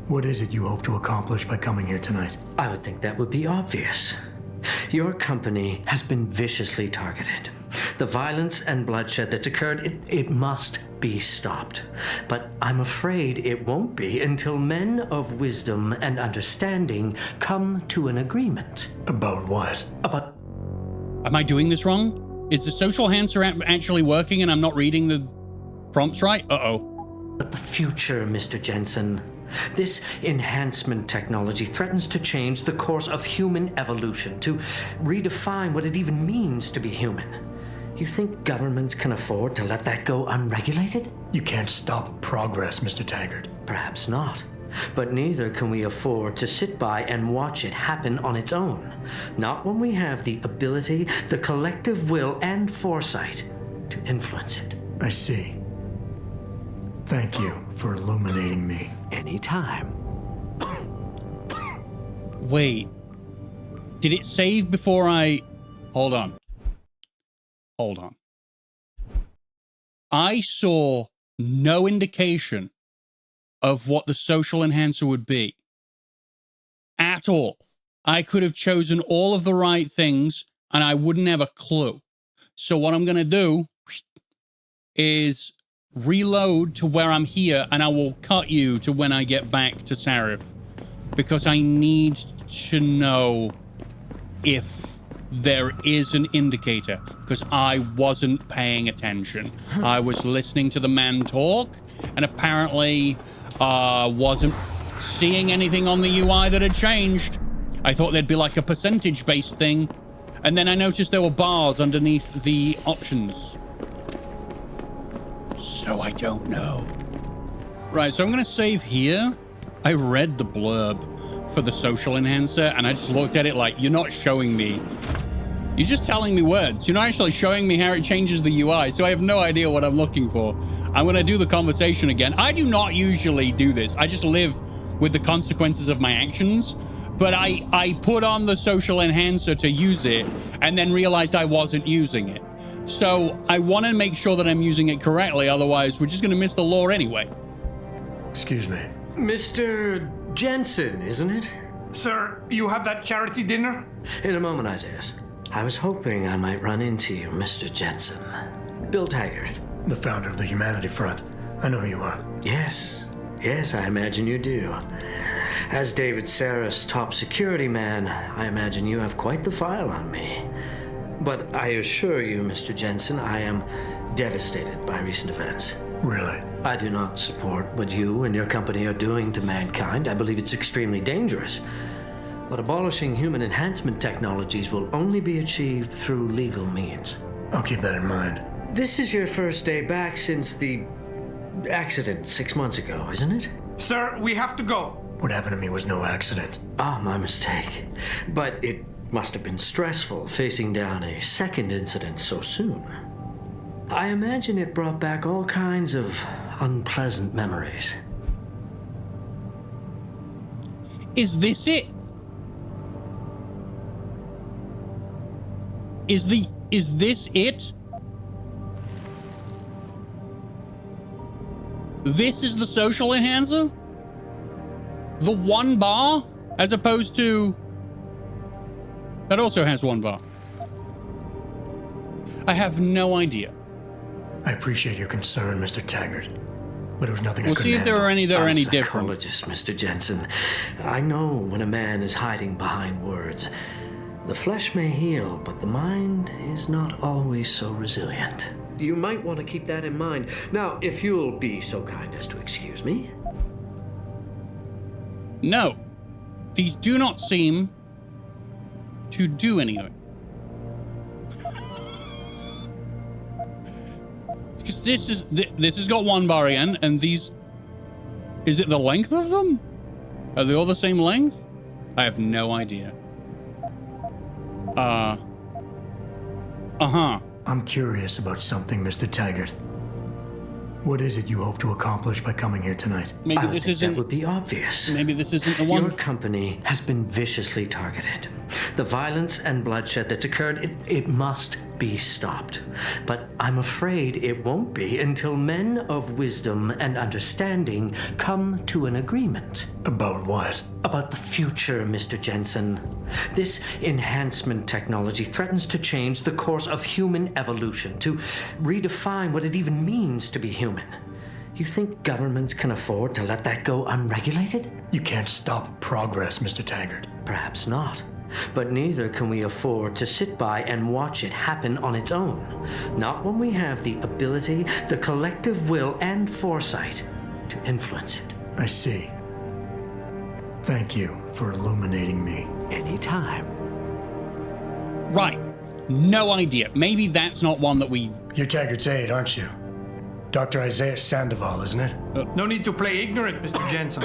What is it you hope to accomplish by coming here tonight? I would think that would be obvious. Your company has been viciously targeted. The violence and bloodshed that's occurred, it must be stopped. But I'm afraid it won't be until men of wisdom and understanding come to an agreement. About what? About... Am I doing this wrong? Is the social enhancer actually working and I'm not reading the prompts right? Uh-oh. But the future, Mr. Jensen. This enhancement technology threatens to change the course of human evolution, to redefine what it even means to be human. You think governments can afford to let that go unregulated? You can't stop progress, Mr. Taggart. Perhaps not. But neither can we afford to sit by and watch it happen on its own. Not when we have the ability, the collective will, and foresight to influence it. I see. Thank you for illuminating me. Anytime. Wait. Did it save before I... Hold on. Hold on. I saw no indication of what the social enhancer would be. At all. I could have chosen all of the right things and I wouldn't have a clue. So what I'm going to do is reload to where I'm here and I will cut you to when I get back to Sarif. Because I need to know if there is an indicator. Because I wasn't paying attention. I was listening to the man talk and apparently wasn't seeing anything on the UI that had changed. I thought there'd be like a percentage-based thing. And then I noticed there were bars underneath the options. So I don't know. Right, so I'm going to save here. I read the blurb for the social enhancer, and I just looked at it like, you're not showing me. You're just telling me words. You're not actually showing me how it changes the UI, so I have no idea what I'm looking for. I'm going to do the conversation again. I do not usually do this. I just live with the consequences of my actions. But I put on the social enhancer to use it and then realized I wasn't using it. So I want to make sure that I'm using it correctly. Otherwise, we're just going to miss the lore anyway. Excuse me. Mr. Jensen, isn't it? Sir, you have that charity dinner? In a moment, Isaiah. I was hoping I might run into you, Mr. Jensen. Bill Taggart. The founder of the Humanity Front. I know who you are. Yes. Yes, I imagine you do. As David Sarif's top security man, I imagine you have quite the file on me. But I assure you, Mr. Jensen, I am devastated by recent events. Really? I do not support what you and your company are doing to mankind. I believe it's extremely dangerous. But abolishing human enhancement technologies will only be achieved through legal means. I'll keep that in mind. This is your first day back since the accident 6 months ago, isn't it? Sir, we have to go. What happened to me was no accident. Ah, my mistake. But it must have been stressful facing down a second incident so soon. I imagine it brought back all kinds of unpleasant memories. Is this it? Is this it? This is the social enhancer? The 1 bar? As opposed to... That also has 1 bar. I have no idea. I appreciate your concern, Mr. Taggart. But it was nothing I We'll couldn't see if there are any that are any different. Psychologist, Mr. Jensen. I know when a man is hiding behind words. The flesh may heal, but the mind is not always so resilient. You might want to keep that in mind. Now, if you'll be so kind as to excuse me. No. These do not seem to do anything. Because this has got 1 bar again, and these... Is it the length of them? Are they all the same length? I have no idea. I'm curious about something, Mr. Taggart. What is it you hope to accomplish by coming here tonight? Maybe this isn't... That would be obvious. Maybe this isn't the one. Your company has been viciously targeted. The violence and bloodshed that's occurred, it must be stopped. But I'm afraid it won't be until men of wisdom and understanding come to an agreement. About what? About the future, Mr. Jensen. This enhancement technology threatens to change the course of human evolution, to redefine what it even means to be human. You think governments can afford to let that go unregulated? You can't stop progress, Mr. Taggart. Perhaps not. But neither can we afford to sit by and watch it happen on its own. Not when we have the ability, the collective will, and foresight to influence it. I see. Thank you for illuminating me. Anytime. Right. No idea. Maybe that's not one that we... You're Taggart's aide, aren't you? Dr. Isaiah Sandoval, isn't it? No need to play ignorant, Mr. Jensen.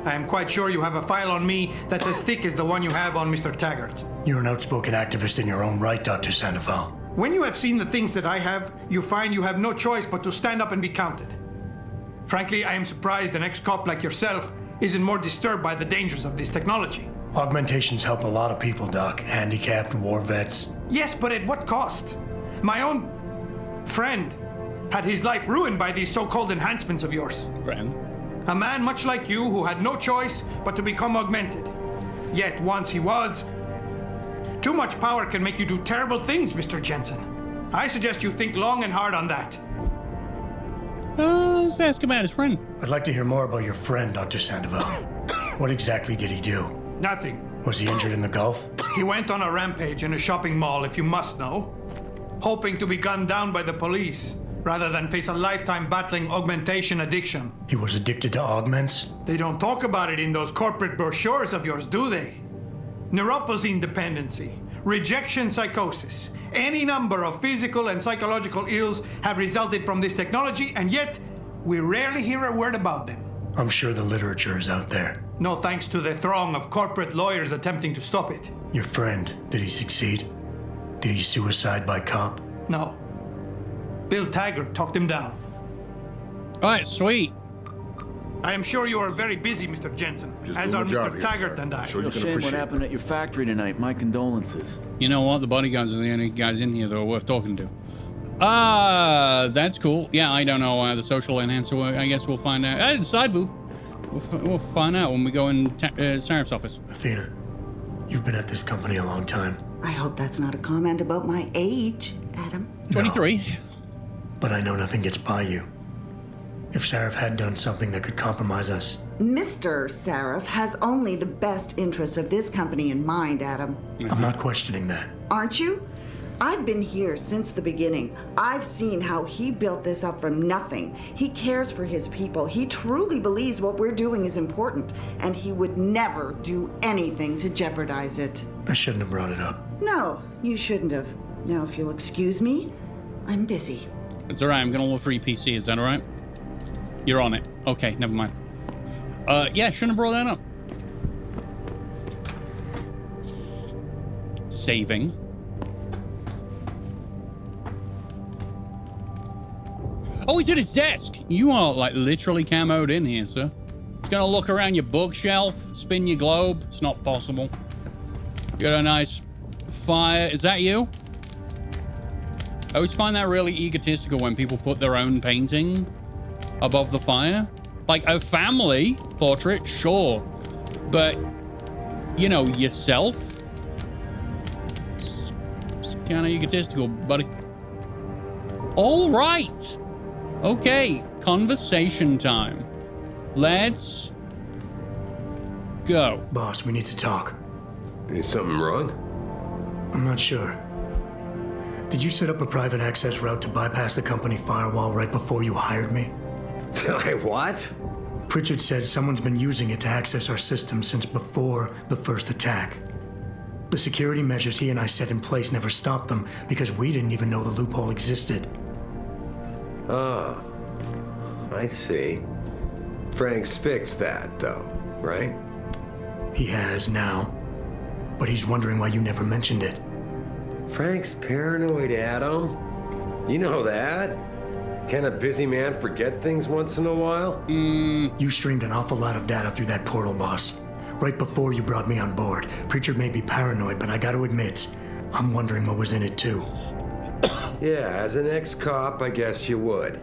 I am quite sure you have a file on me that's as thick as the one you have on Mr. Taggart. You're an outspoken activist in your own right, Dr. Sandoval. When you have seen the things that I have, you find you have no choice but to stand up and be counted. Frankly, I am surprised an ex-cop like yourself isn't more disturbed by the dangers of this technology. Augmentations help a lot of people, Doc. Handicapped, war vets. Yes, but at what cost? My own friend had his life ruined by these so-called enhancements of yours. Friend? A man much like you who had no choice but to become augmented. Yet once he was, too much power can make you do terrible things, Mr. Jensen. I suggest you think long and hard on that. Let's ask about his friend. I'd like to hear more about your friend, Dr. Sandoval. What exactly did he do? Nothing. Was he injured in the Gulf? He went on a rampage in a shopping mall, if you must know, hoping to be gunned down by the police rather than face a lifetime battling augmentation addiction. He was addicted to augments? They don't talk about it in those corporate brochures of yours, do they? Neuroposine dependency, rejection psychosis, any number of physical and psychological ills have resulted from this technology, and yet we rarely hear a word about them. I'm sure the literature is out there. No thanks to the throng of corporate lawyers attempting to stop it. Your friend, did he succeed? Did he suicide by cop? No. Bill Taggart talked him down. All right, sweet. I am sure you are very busy, Mr. Jensen, as are Mr. Taggart and I. Real shame what happened at your factory tonight. My condolences. You know what? The bodyguards are the only guys in here that are worth talking to. That's cool. Yeah, I don't know the social enhancer. I guess we'll find out. Side boob. We'll find out when we go in Sarif's office. Athena, you've been at this company a long time. I hope that's not a comment about my age, Adam. 23. No, but I know nothing gets by you. If Sarif had done something that could compromise us. Mr. Sarif has only the best interests of this company in mind, Adam. I'm not questioning that. Aren't you? I've been here since the beginning. I've seen how he built this up from nothing. He cares for his people. He truly believes what we're doing is important, and he would never do anything to jeopardize it. I shouldn't have brought it up. No, you shouldn't have. Now, if you'll excuse me, I'm busy. It's all right. I'm going to look for PC. Is that all right? You're on it. Okay, never mind. Yeah, shouldn't have brought that up. Saving. Oh, he's at his desk. You are, like, literally camoed in here, sir. Just gonna look around your bookshelf, spin your globe. It's not possible. Got a nice fire. Is that you? I always find that really egotistical when people put their own painting above the fire. Like a family portrait, sure. But, you know, yourself? It's kind of egotistical, buddy. All right. Okay, conversation time. Let's go. Boss, we need to talk. Is something wrong? I'm not sure. Did you set up a private access route to bypass the company firewall right before you hired me? What? Pritchard said someone's been using it to access our system since before the first attack. The security measures he and I set in place never stopped them because we didn't even know the loophole existed. Oh, I see. Frank's fixed that, though, right? He has now, but he's wondering why you never mentioned it. Frank's paranoid, Adam. You know that. Can a busy man forget things once in a while? You streamed an awful lot of data through that portal, boss. Right before you brought me on board. Pritchard may be paranoid, but I gotta admit, I'm wondering what was in it too. Yeah, as an ex-cop, I guess you would.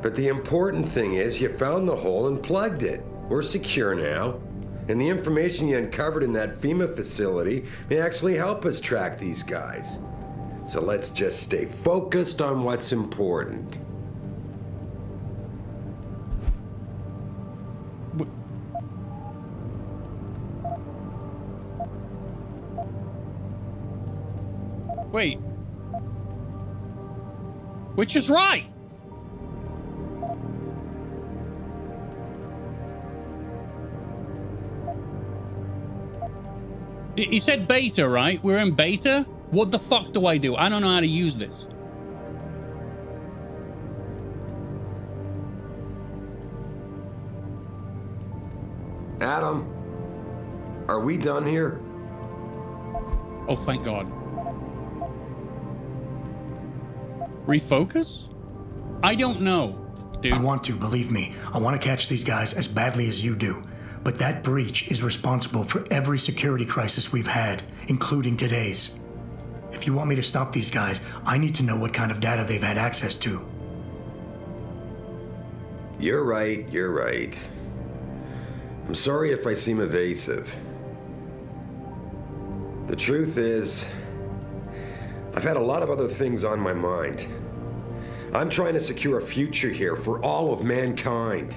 But the important thing is you found the hole and plugged it. We're secure now. And the information you uncovered in that FEMA facility may actually help us track these guys. So let's just stay focused on what's important. Wait. Which is right? He said beta, right? We're in beta? What the fuck do? I don't know how to use this. Adam, are we done here? Oh, thank God. Refocus? I don't know. dude. I want to, believe me. I want to catch these guys as badly as you do. But that breach is responsible for every security crisis we've had, including today's. If you want me to stop these guys, I need to know what kind of data they've had access to. You're right, you're right. I'm sorry if I seem evasive. The truth is, I've had a lot of other things on my mind. I'm trying to secure a future here for all of mankind.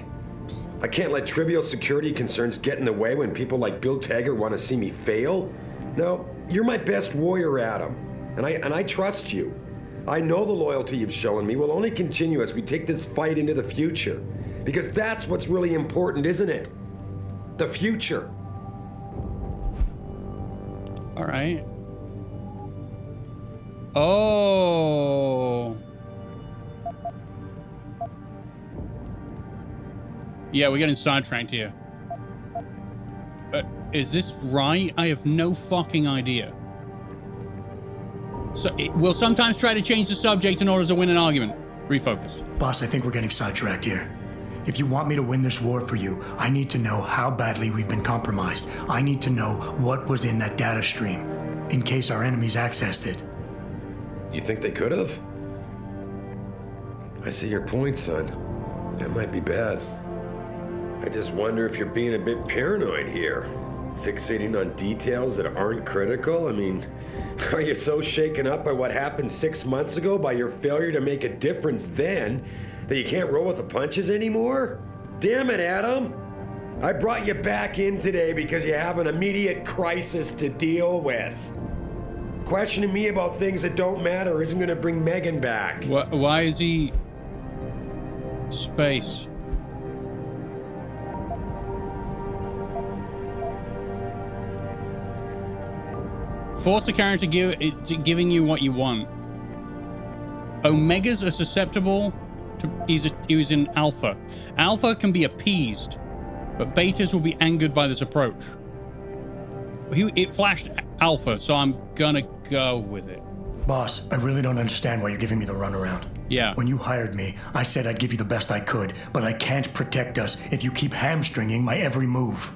I can't let trivial security concerns get in the way when people like Bill Taggart want to see me fail. No, you're my best warrior, Adam, and I trust you. I know the loyalty you've shown me will only continue as we take this fight into the future, because that's what's really important, isn't it? The future. All right. Oh. Yeah, we're getting sidetracked here. Is this right? I have no fucking idea. So we'll sometimes try to change the subject in order to win an argument. Refocus. Boss, I think we're getting sidetracked here. If you want me to win this war for you, I need to know how badly we've been compromised. I need to know what was in that data stream, in case our enemies accessed it. You think they could have? I see your point, son. That might be bad. I just wonder if you're being a bit paranoid here. Fixating on details that aren't critical? I mean, are you so shaken up by what happened 6 months ago, by your failure to make a difference then, that you can't roll with the punches anymore? Damn it, Adam! I brought you back in today because you have an immediate crisis to deal with. Questioning me about things that don't matter isn't gonna bring Megan back. Why is he... Space? Force a character giving you what you want. Omegas are susceptible to... He was in Alpha. Alpha can be appeased, but betas will be angered by this approach. It flashed Alpha, so I'm gonna go with it. Boss, I really don't understand why you're giving me the runaround. Yeah. When you hired me, I said I'd give you the best I could, but I can't protect us if you keep hamstringing my every move.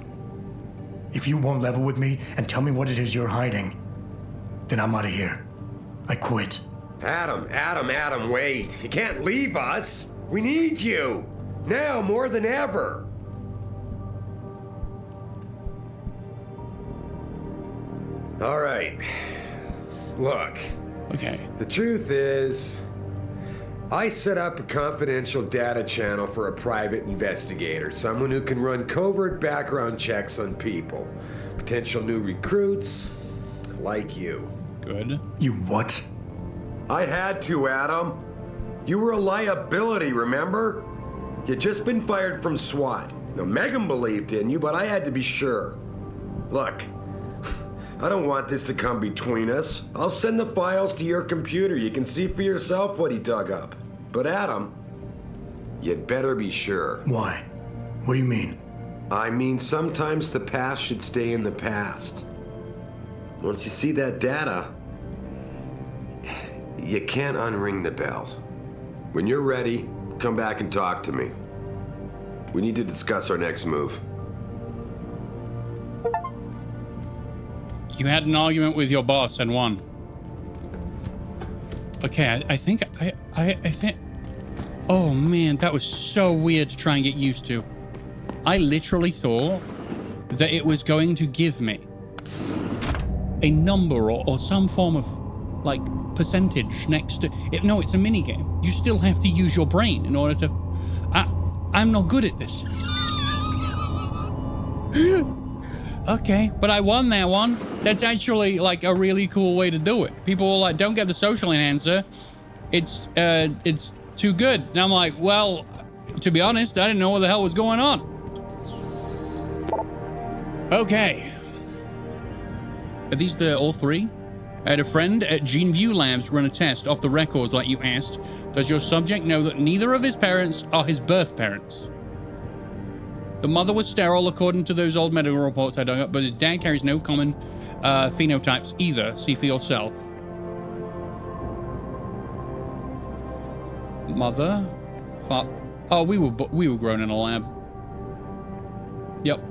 If you won't level with me and tell me what it is you're hiding, then I'm out of here. I quit. Adam, wait. You can't leave us. We need you. Now more than ever. All right. Look. Okay. The truth is, I set up a confidential data channel for a private investigator, someone who can run covert background checks on people. Potential new recruits, like you. Good. You what? I had to, Adam. You were a liability, remember? You'd just been fired from SWAT. Now, Megan believed in you, but I had to be sure. Look, I don't want this to come between us. I'll send the files to your computer. You can see for yourself what he dug up. But Adam, you'd better be sure. Why? What do you mean? I mean, sometimes the past should stay in the past. Once you see that data, you can't unring the bell. When you're ready, come back and talk to me. We need to discuss our next move. You had an argument with your boss and won. Okay, I think... Oh man, that was so weird to try and get used to. I literally thought that it was going to give me a number or some form of, like, percentage next to it. No, it's a mini game. You still have to use your brain in order to... I'm not good at this. Okay, but I won that one. That's actually, like, a really cool way to do it. People are like, don't get the social enhancer. It's too good. And I'm like, well, to be honest, I didn't know what the hell was going on. Okay. Are these all three? I had a friend at GeneView Labs run a test off the records like you asked. Does your subject know that neither of his parents are his birth parents? The mother was sterile according to those old medical reports I dug up, but his dad carries no common phenotypes either. See for yourself. Mother? Oh, we were grown in a lab. Yep.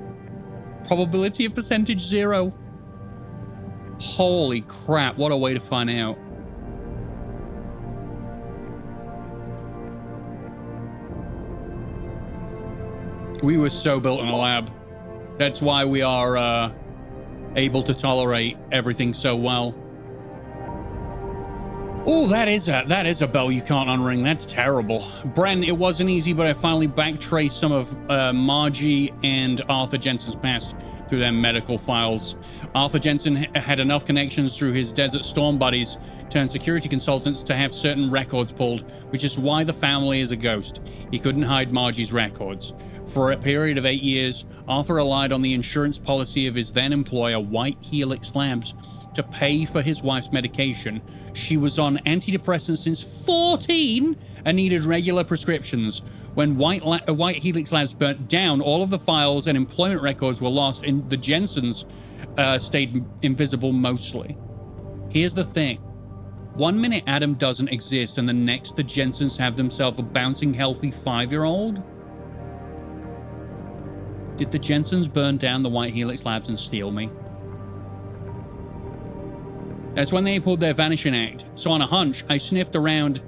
Probability of percentage 0. Holy crap, what a way to find out. We were so built in a lab. That's why we are able to tolerate everything so well. Oh, that is a bell you can't unring. That's terrible. Bren, it wasn't easy, but I finally backtraced some of Margie and Arthur Jensen's past through their medical files. Arthur Jensen had enough connections through his Desert Storm buddies turned security consultants to have certain records pulled, which is why the family is a ghost. He couldn't hide Margie's records. For a period of 8 years, Arthur relied on the insurance policy of his then employer, White Helix Labs, to pay for his wife's medication. She was on antidepressants since 14 and needed regular prescriptions. When White Helix Labs burnt down, all of the files and employment records were lost, and the Jensens stayed invisible mostly. Here's the thing. 1 minute Adam doesn't exist, and the next the Jensens have themselves a bouncing, healthy 5-year-old? Did the Jensens burn down the White Helix Labs and steal me? That's when they pulled their vanishing act. So on a hunch, I sniffed around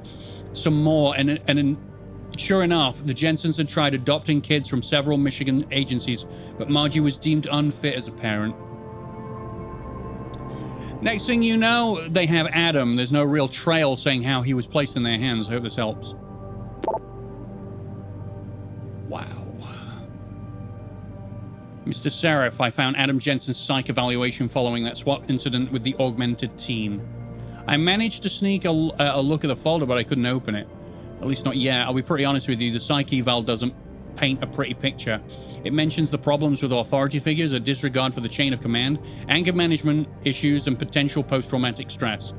some more, and sure enough, the Jensens had tried adopting kids from several Michigan agencies, but Margie was deemed unfit as a parent. Next thing you know, they have Adam. There's no real trail saying how he was placed in their hands. I hope this helps. Wow. Mr. Seraph, I found Adam Jensen's psych evaluation following that SWAT incident with the augmented team. I managed to sneak a look at the folder, but I couldn't open it. At least not yet. I'll be pretty honest with you, the psych eval doesn't paint a pretty picture. It mentions the problems with authority figures, a disregard for the chain of command, anger management issues, and potential post-traumatic stress.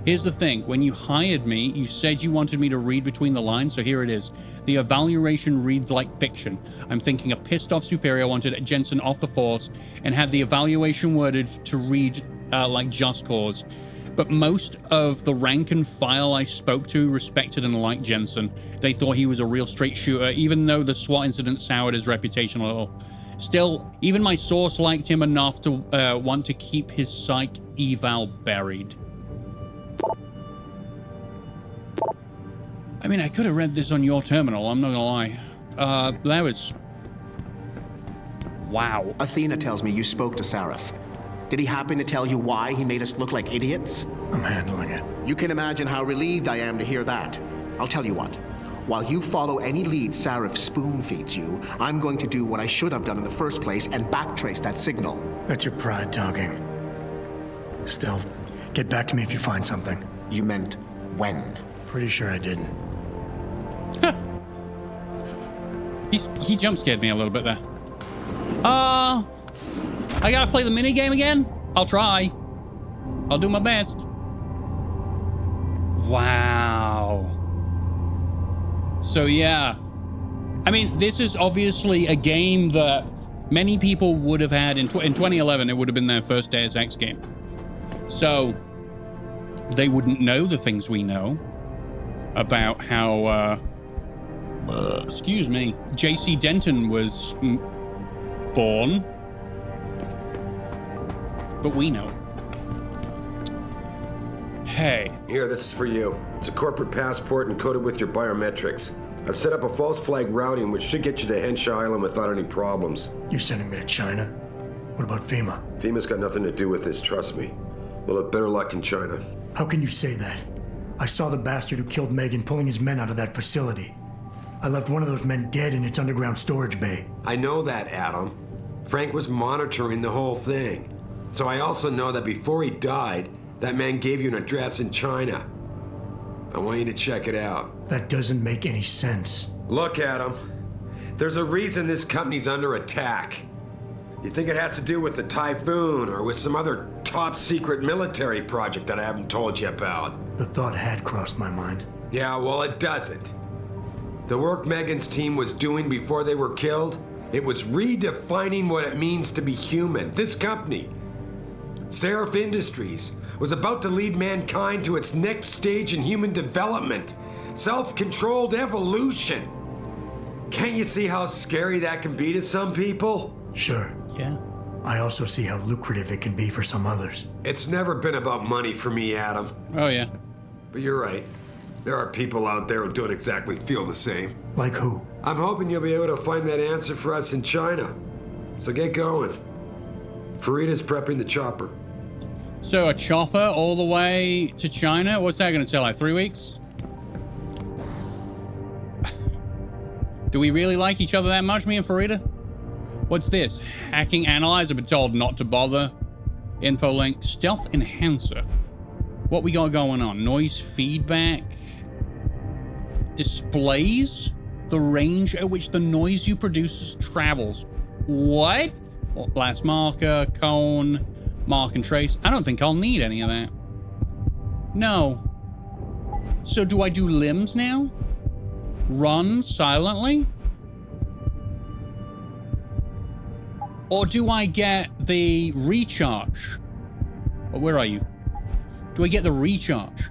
Here's the thing, when you hired me, you said you wanted me to read between the lines, so here it is. The evaluation reads like fiction. I'm thinking a pissed off superior wanted Jensen off the force and had the evaluation worded to read like just cause. But most of the rank and file I spoke to respected and liked Jensen. They thought he was a real straight shooter, even though the SWAT incident soured his reputation a little. Still, even my source liked him enough to want to keep his psych eval buried. I mean, I could have read this on your terminal, I'm not gonna lie. That was... Wow. Athena tells me you spoke to Seraph. Did he happen to tell you why he made us look like idiots? I'm handling it. You can imagine how relieved I am to hear that. I'll tell you what. While you follow any lead Seraph spoon feeds you, I'm going to do what I should have done in the first place and backtrace that signal. That's your pride talking. Still, get back to me if you find something. You meant when? Pretty sure I didn't. He jump scared me a little bit there. I gotta play the mini game again? I'll try. I'll do my best. Wow. So yeah. I mean, this is obviously a game that many people would have had in 2011. It would have been their first Deus Ex game. So they wouldn't know the things we know about how, excuse me, J.C. Denton was born. But we know. Hey. Here, this is for you. It's a corporate passport encoded with your biometrics. I've set up a false flag routing which should get you to Henshaw Island without any problems. You're sending me to China? What about FEMA? FEMA's got nothing to do with this, trust me. We'll have better luck in China. How can you say that? I saw the bastard who killed Megan pulling his men out of that facility. I left one of those men dead in its underground storage bay. I know that, Adam. Frank was monitoring the whole thing. So I also know that before he died, that man gave you an address in China. I want you to check it out. That doesn't make any sense. Look, Adam. There's a reason this company's under attack. You think it has to do with the typhoon or with some other top secret military project that I haven't told you about? The thought had crossed my mind. Yeah, well, it doesn't. The work Megan's team was doing before they were killed, it was redefining what it means to be human. This company, Seraph Industries, was about to lead mankind to its next stage in human development, self-controlled evolution. Can't you see how scary that can be to some people? Sure. Yeah. I also see how lucrative it can be for some others. It's never been about money for me, Adam. Oh, yeah. But you're right. There are people out there who don't exactly feel the same. Like who? I'm hoping you'll be able to find that answer for us in China. So get going. Farida's prepping the chopper. So a chopper all the way to China? What's that going to tell? Like 3 weeks? Do we really like each other that much, me and Farida? What's this? Hacking analyzer, been told not to bother. Info link. Stealth enhancer. What we got going on? Noise feedback. Displays the range at which the noise you produce travels. What? Blast marker, cone, mark and trace. I don't think I'll need any of that. No. So do I do limbs now? Run silently? Or do I get the recharge? Or where are you? Do I get the recharge?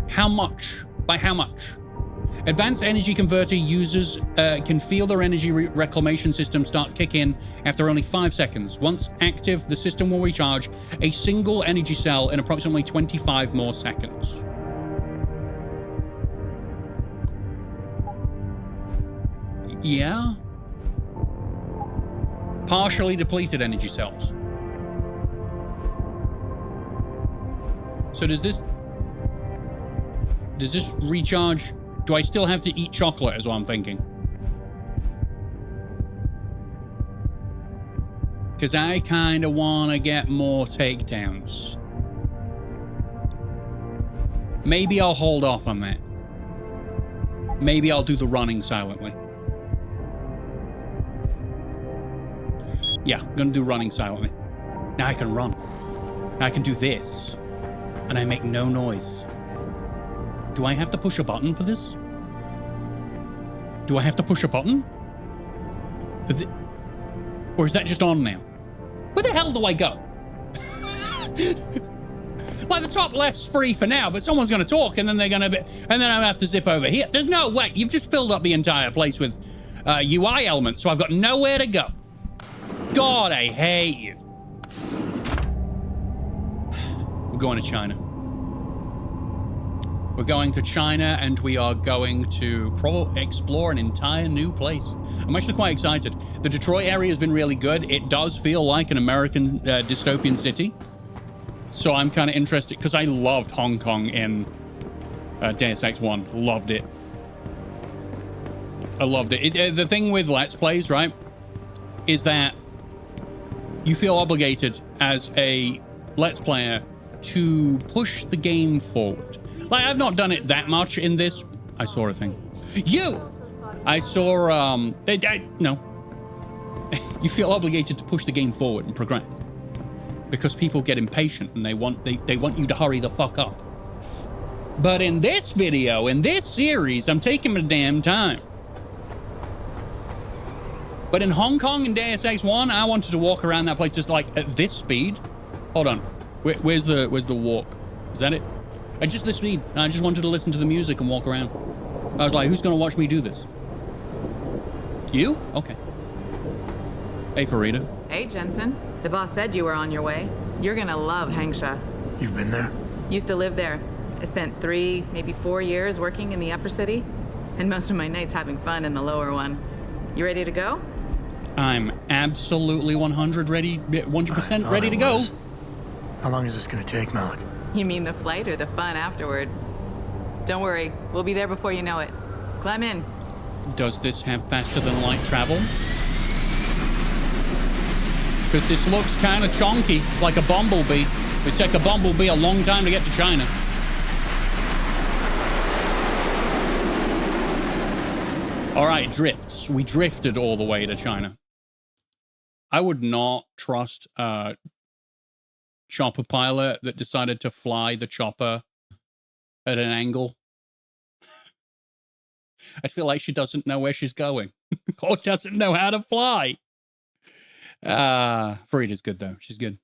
How much? By how much? Advanced energy converter users can feel their energy reclamation system start kick in after only 5 seconds. Once active, the system will recharge a single energy cell in approximately 25 more seconds. Yeah. Partially depleted energy cells. So does this recharge? Do I still have to eat chocolate is what I'm thinking? Because I kind of want to get more takedowns. Maybe I'll hold off on that. Maybe I'll do the running silently. Yeah, I'm gonna do running silently. Now I can run. Now I can do this. And I make no noise. Do I have to push a button for this? Do I have to push a button? Or is that just on now? Where the hell do I go? Like the top left's free for now, but someone's gonna talk and then they're gonna be, and then I have to zip over here. There's no way. You've just filled up the entire place with UI elements, so I've got nowhere to go. God, I hate you. We're going to China. We're going to China and we are going to explore an entire new place. I'm actually quite excited. The Detroit area has been really good. It does feel like an American dystopian city. So I'm kind of interested because I loved Hong Kong in Deus Ex 1. Loved it. I loved it. The thing with Let's Plays, right, is that you feel obligated as a Let's Player to push the game forward. Like, I've not done it that much in this. I saw a thing. I saw, no. You feel obligated to push the game forward and progress. Because people get impatient and they want you to hurry the fuck up. But in this video, in this series, I'm taking my damn time. But in Hong Kong and Deus Ex 1, I wanted to walk around that place just like at this speed. Hold on. Where's the walk? Is that it? At just this speed. I just wanted to listen to the music and walk around. I was like, who's gonna watch me do this? You? Okay. Hey, Farida. Hey, Jensen. The boss said you were on your way. You're gonna love Hangsha. You've been there? Used to live there. I spent 3, maybe 4 years working in the upper city, and most of my nights having fun in the lower one. You ready to go? I'm absolutely 100% ready to go. How long is this gonna take, Malik? You mean the flight or the fun afterward? Don't worry, we'll be there before you know it. Climb in. Does this have faster than light travel? Because this looks kind of chonky, like a bumblebee. It take a bumblebee a long time to get to China. All right, drifts. We drifted all the way to China. I would not trust a chopper pilot that decided to fly the chopper at an angle. I feel like she doesn't know where she's going or doesn't know how to fly. Farida's good though. She's good.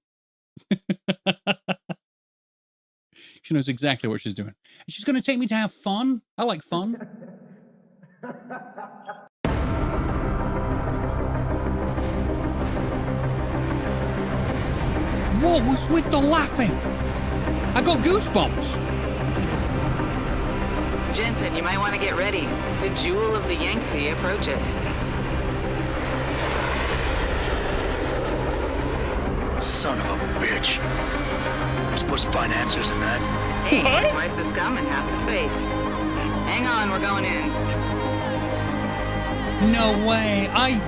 She knows exactly what she's doing. And she's going to take me to have fun. I like fun. What was with the laughing? I got goosebumps. Jensen, you might want to get ready. The jewel of the Yangtze approacheth. Son of a bitch. We're supposed to find answers in that. Hey, twice the scum and half the space. Hang on, we're going in. No way. I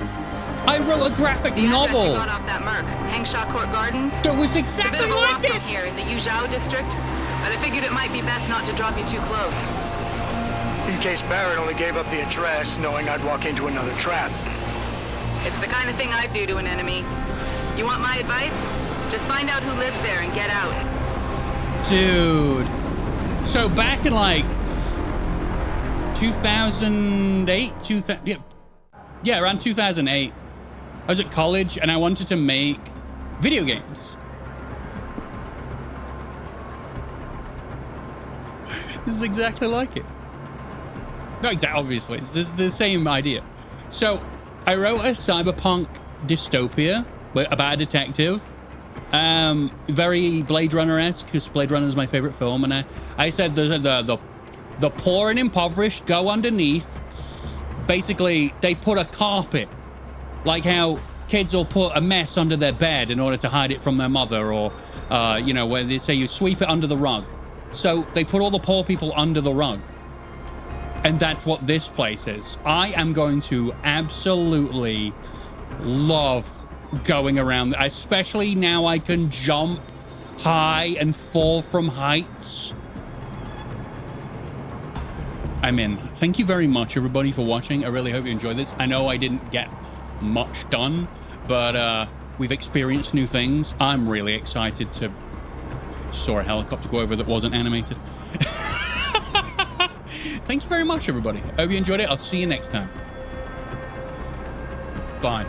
wrote a graphic novel. You got off that Merc, Hangshaw Court Gardens. That was exactly it's a bit of a like walk this. From here in the Yuzhou district, but I figured it might be best not to drop you too close. In case Barrett only gave up the address, knowing I'd walk into another trap. It's the kind of thing I'd do to an enemy. You want my advice? Just find out who lives there and get out. Dude. So back in like 2008, yeah, around 2008, I was at college and I wanted to make video games. This is exactly like it. Not exactly, obviously. This is the same idea. So I wrote a cyberpunk dystopia about a detective. Very Blade Runner-esque, because Blade Runner is my favorite film. And I said the poor and impoverished go underneath. Basically, they put a carpet, like how kids will put a mess under their bed in order to hide it from their mother, or, you know, where they say you sweep it under the rug. So they put all the poor people under the rug. And that's what this place is. I am going to absolutely love going around, especially now I can jump high and fall from heights. I'm in. Thank you very much, everybody, for watching. I really hope you enjoyed this. I know I didn't get much done, but we've experienced new things. I'm really excited to saw a helicopter go over that wasn't animated. Thank you very much, everybody. I hope you enjoyed it. I'll see you next time. Bye.